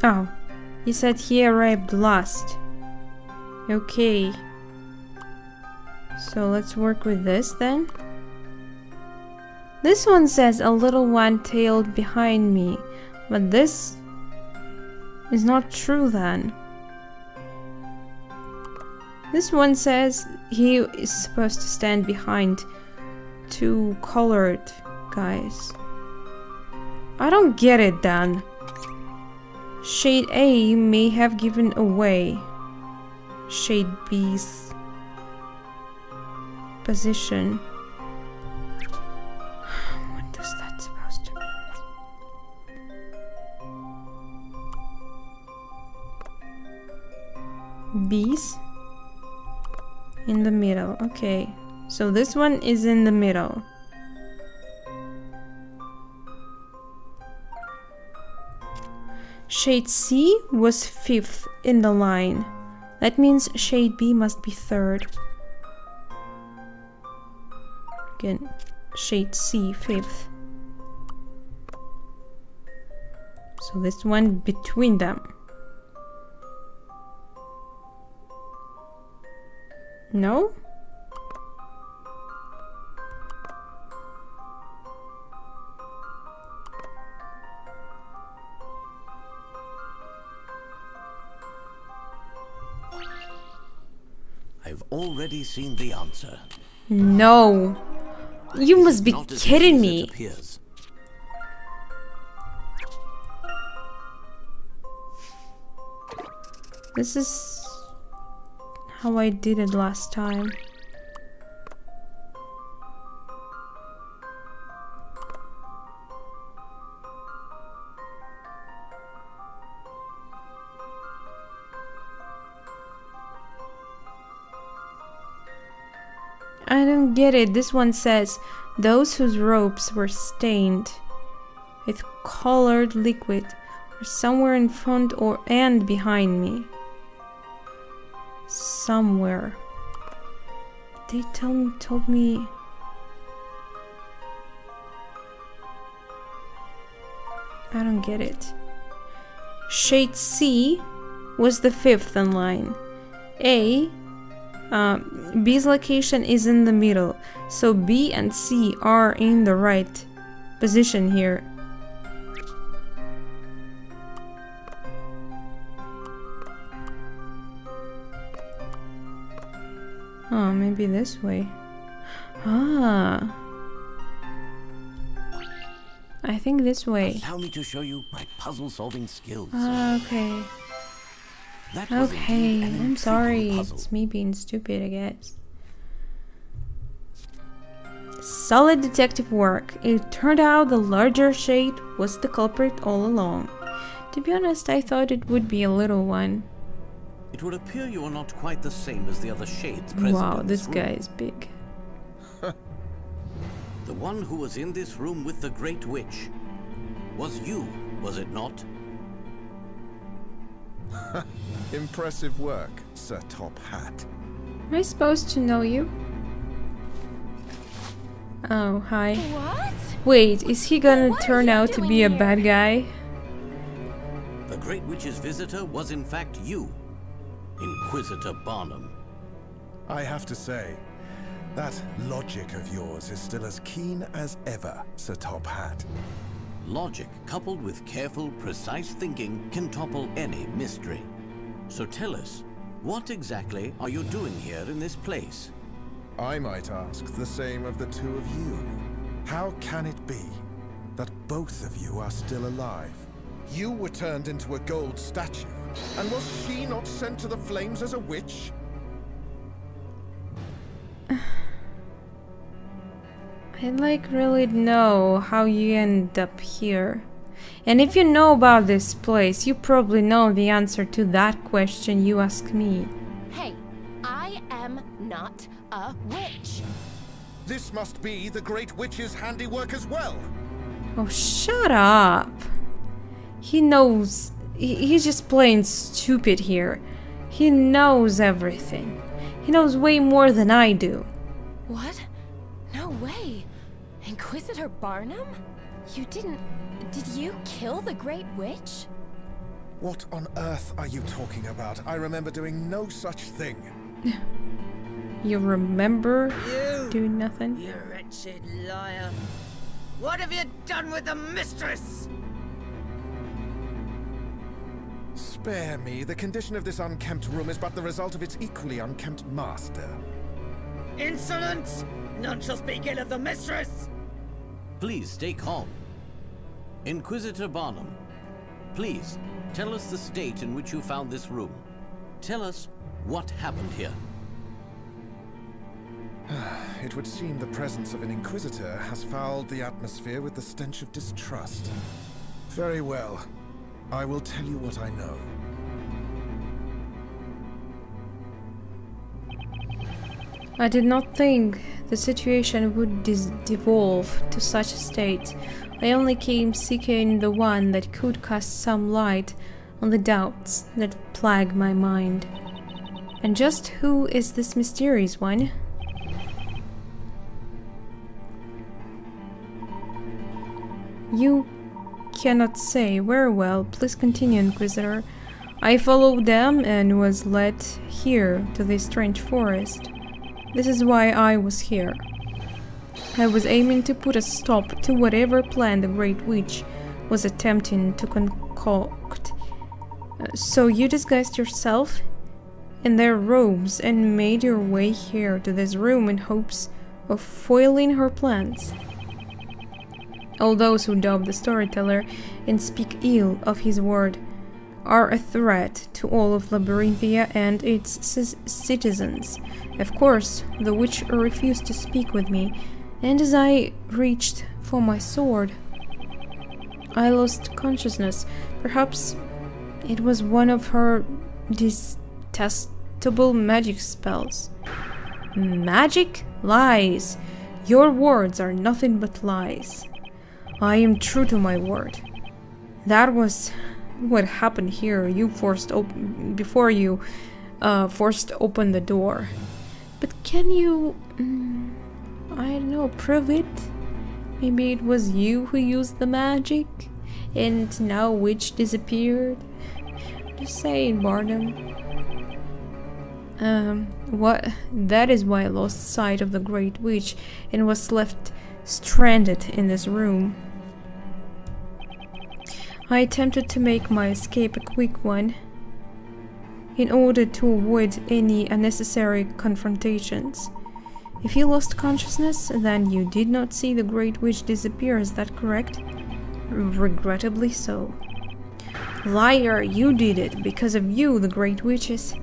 Oh, he said he arrived last. Okay. So let's work with this then. This one says a little one tailed behind me, but this is not true then. This one says he is supposed to stand behind two colored guys. I don't get it then. Shade A may have given away Shade B's position. What is that supposed to mean? B's in the middle. Okay, so this one is in the middle. Shade C was 5th in the line. That means Shade B must be 3rd. Again, Shade C, 5th. So this one between them. No? I've already seen the answer. No. You must be Not as kidding easy as me. it appears. This is how I did it last time. I don't get it. This one says those whose robes were stained with colored liquid were somewhere in front or and behind me. Somewhere. They told me. I don't get it. Shade C was the 5th in line. B's location is in the middle, so B and C are in the right position here. Oh, maybe this way. Ah. I think this way. Allow me to show you my puzzle-solving skills. Okay. That was Okay, indeed an I'm intriguing sorry. puzzle. It's me being stupid, I guess. Solid detective work. It turned out the larger shade was the culprit all along. To be honest, I thought it would be a little one. It would appear you are not quite the same as the other shades present Wow, in this room. guy is big. The one who was in this room with the Great Witch was you, was it not? Impressive work, Sir Top Hat. Am I supposed to know you? Oh, hi. What? Wait, is he gonna What are turn you out to doing be a here? bad guy? The Great Witch's visitor was in fact you, Inquisitor Barnum. I have to say, that logic of yours is still as keen as ever, Sir Top Hat. Logic coupled with careful, precise thinking can topple any mystery. So tell us, what exactly are you doing here in this place? I might ask the same of the two of you. How can it be that both of you are still alive? You were turned into a gold statue, and was she not sent to the flames as a witch? I'd like really know how you end up here. And if you know about this place, you probably know the answer to that question you ask me. Hey, I am not a witch. This must be the Great Witch's handiwork as well. Oh, shut up. He knows. He's just plain stupid here. He knows everything. He knows way more than I do. What? No way. Inquisitor Barnum? Did you kill the Great Witch? What on earth are you talking about? I remember doing no such thing. You remember doing nothing? You wretched liar. What have you done with the mistress? Spare me. The condition of this unkempt room is but the result of its equally unkempt master. Insolence! None shall speak ill of the mistress! Please stay calm. Inquisitor Barnum, Please, tell us the state in which you found this room. Tell us what happened here. It would seem the presence of an Inquisitor has fouled the atmosphere with the stench of distrust. Very well. I will tell you what I know. I did not think the situation would devolve to such a state. I only came seeking the one that could cast some light on the doubts that plague my mind. And just who is this mysterious one? You cannot say. Very well. Please continue, Inquisitor. I followed them and was led here to this strange forest. This is why I was here. I was aiming to put a stop to whatever plan the Great Witch was attempting to concoct. So you disguised yourself in their robes and made your way here to this room in hopes of foiling her plans. All those who doubt the storyteller and speak ill of his word are a threat to all of Labyrinthia and its citizens. Of course, the witch refused to speak with me, and as I reached for my sword, I lost consciousness. Perhaps it was one of her detestable magic spells. Magic? Lies! Your words are nothing but lies. I am true to my word. That was what happened here. You forced open the door. But can you, I don't know, prove it? Maybe it was you who used the magic, and now witch disappeared. Just saying, Barnum. That is why I lost sight of the Great Witch and was left stranded in this room. I attempted to make my escape a quick one, in order to avoid any unnecessary confrontations. If you lost consciousness, then you did not see the Great Witch disappear, is that correct? Regrettably so. Liar, you did it. Because of you, the Great Witch is...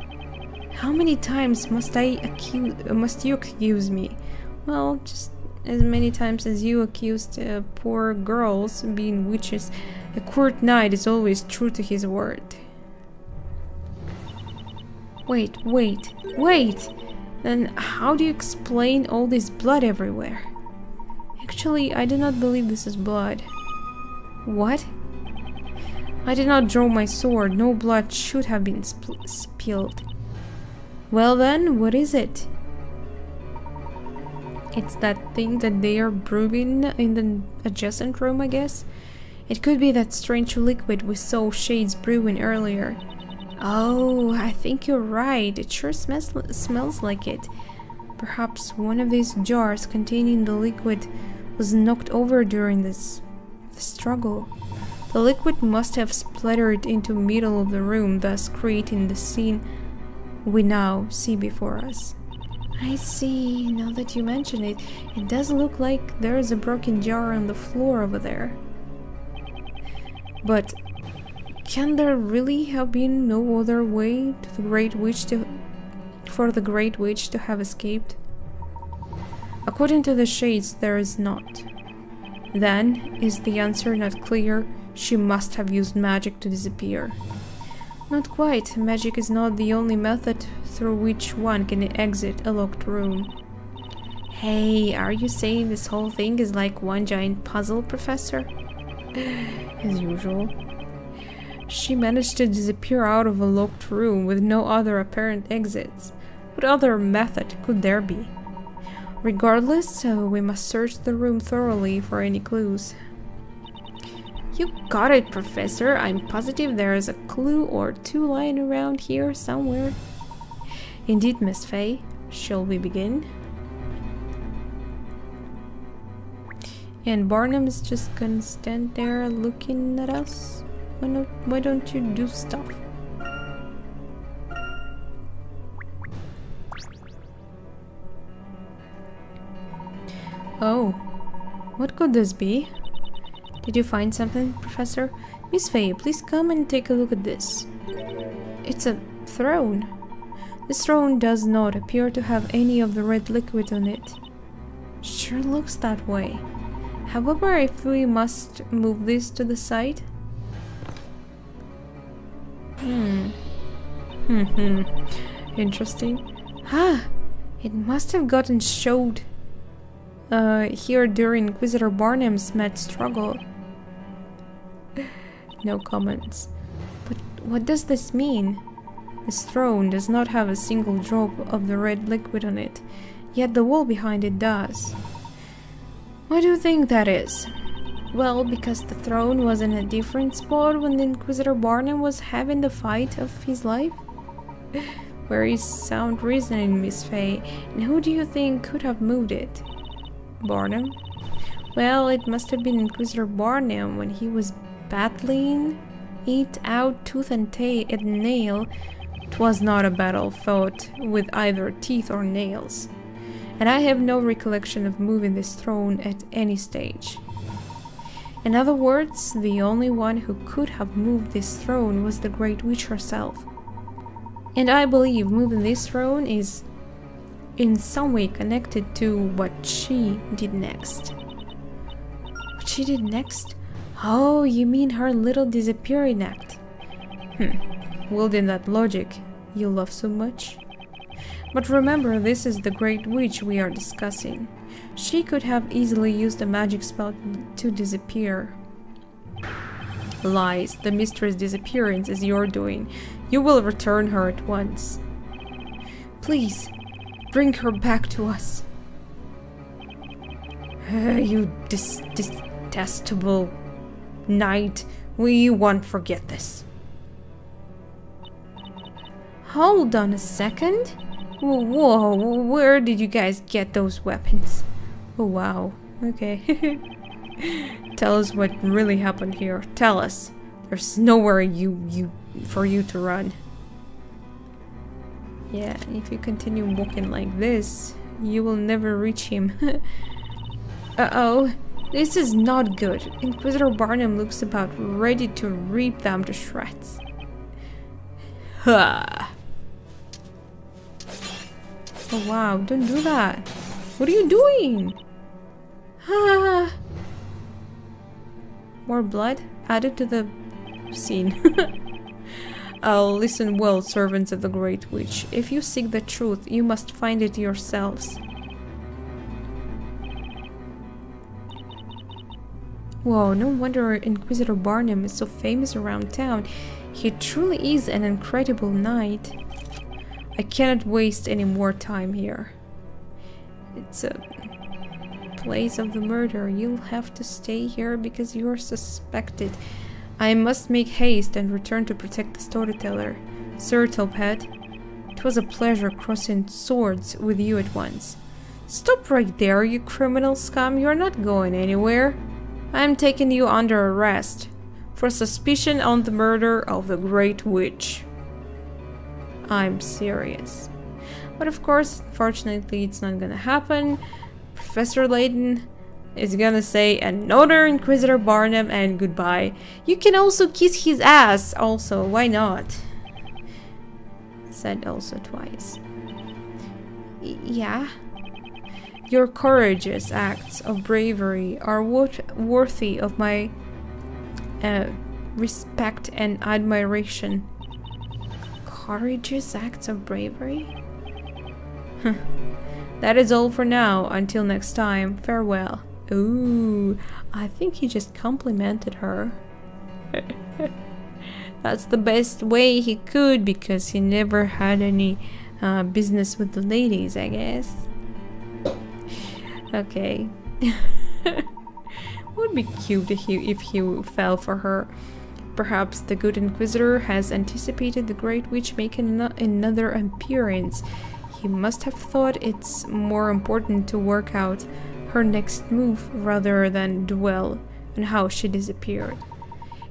How many times must you accuse me? Well, just as many times as you accused poor girls being witches. A court knight is always true to his word. Wait! Then how do you explain all this blood everywhere? Actually, I do not believe this is blood. What? I did not draw my sword. No blood should have been spilled. Well then, what is it? It's that thing that they are brewing in the adjacent room, I guess. It could be that strange liquid we saw Shades brewing earlier. Oh, I think you're right. It sure smells like it. Perhaps one of these jars containing the liquid was knocked over during the struggle. The liquid must have splattered into the middle of the room, thus creating the scene we now see before us. I see. Now that you mention it, it does look like there is a broken jar on the floor over there. But can there really have been no other way for the Great Witch to have escaped? According to the Shades, there is not. Then, is the answer not clear? She must have used magic to disappear. Not quite. Magic is not the only method through which one can exit a locked room. Hey, are you saying this whole thing is like one giant puzzle, Professor? As usual. She managed to disappear out of a locked room with no other apparent exits. What other method could there be? Regardless, we must search the room thoroughly for any clues. You got it, Professor. I'm positive there is a clue or two lying around here somewhere. Indeed, Miss Faye. Shall we begin? And Barnum's just gonna stand there looking at us. Why don't you do stuff? Oh, what could this be? Did you find something, Professor? Miss Faye, please come and take a look at this. It's a throne. This throne does not appear to have any of the red liquid on it. Sure looks that way. However, if we must move this to the side... Interesting. It must have gotten showed here during Inquisitor Barnum's mad struggle. No comments. But what does this mean? This throne does not have a single drop of the red liquid on it, yet the wall behind it does. Why do you think that is? Well, because the throne was in a different spot when the Inquisitor Barnum was having the fight of his life? Very sound reasoning, Miss Faye. And who do you think could have moved it? Barnum? Well, it must have been Inquisitor Barnum when he was battling it out tooth and nail. 'Twas not a battle fought with either teeth or nails. And I have no recollection of moving this throne at any stage. In other words, the only one who could have moved this throne was the Great Witch herself. And I believe moving this throne is in some way connected to what she did next. What she did next? Oh, you mean her little disappearing act? Wielding that logic you love so much. But remember, this is the Great Witch we are discussing. She could have easily used a magic spell to disappear. Lies. The mistress' disappearance is your doing. You will return her at once. Please, bring her back to us. You detestable knight. We won't forget this. Hold on a second. Whoa, where did you guys get those weapons? Oh wow, okay. Tell us what really happened here. Tell us. There's nowhere for you to run. Yeah, if you continue walking like this, you will never reach him. Uh-oh, this is not good. Inquisitor Barnum looks about ready to rip them to shreds. Ha! Oh wow, don't do that. What are you doing? Ah. More blood added to the scene. Listen well, servants of the Great Witch. If you seek the truth, you must find it yourselves. Whoa, no wonder Inquisitor Barnum is so famous around town. He truly is an incredible knight. I cannot waste any more time here. It's a place of the murder. You'll have to stay here because you're suspected. I must make haste and return to protect the storyteller. Sir Tophet, it was a pleasure crossing swords with you at once. Stop right there, you criminal scum. You're not going anywhere. I'm taking you under arrest for suspicion on the murder of the Great Witch. I'm serious. But of course, unfortunately, it's not gonna happen. Professor Layton is gonna say another Inquisitor Barnum and goodbye. You can also kiss his ass, also, why not? Said also twice. Yeah? Your courageous acts of bravery are worthy of my respect and admiration. Courageous acts of bravery? That is all for now. Until next time, farewell. Ooh, I think he just complimented her. That's the best way he could, because he never had any business with the ladies, I guess. Okay. Would be cute if he fell for her. Perhaps the good Inquisitor has anticipated the Great Witch making another appearance. He must have thought it's more important to work out her next move rather than dwell on how she disappeared.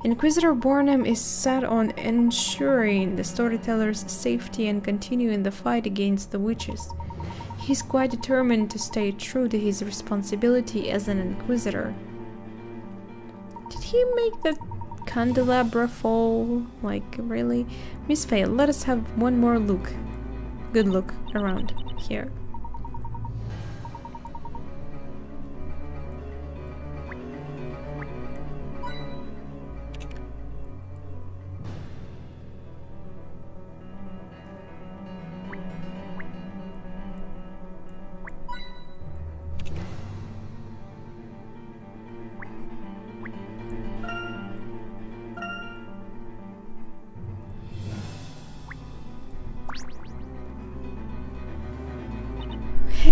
Inquisitor Barnum is set on ensuring the storyteller's safety and continuing the fight against the witches. He's quite determined to stay true to his responsibility as an Inquisitor. he make that candelabra fall? Like, really? Miss Faye, let us have one more look. Good look around here.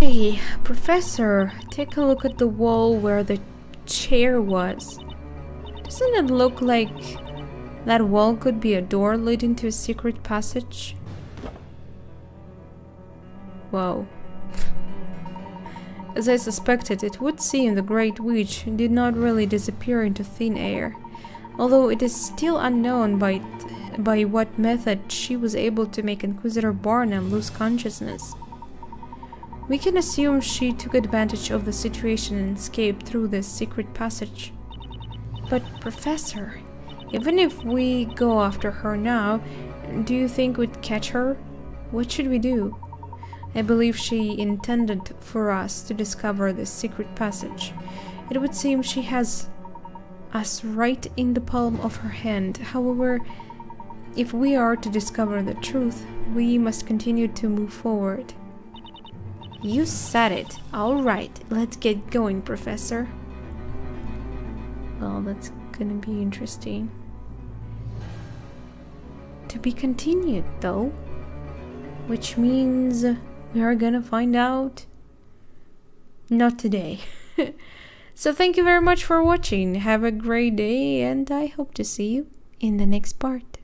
Hey, Professor, take a look at the wall where the chair was. Doesn't it look like that wall could be a door leading to a secret passage? Wow. As I suspected, it would seem the Great Witch did not really disappear into thin air, although it is still unknown by what method she was able to make Inquisitor Barnum lose consciousness. We can assume she took advantage of the situation and escaped through this secret passage. But, Professor, even if we go after her now, do you think we'd catch her? What should we do? I believe she intended for us to discover this secret passage. It would seem she has us right in the palm of her hand. However, if we are to discover the truth, we must continue to move forward. You said it. All right, let's get going, Professor. Well, that's gonna be interesting. To be continued, though. Which means we are gonna find out not today. So thank you very much for watching. Have a great day, and I hope to see you in the next part.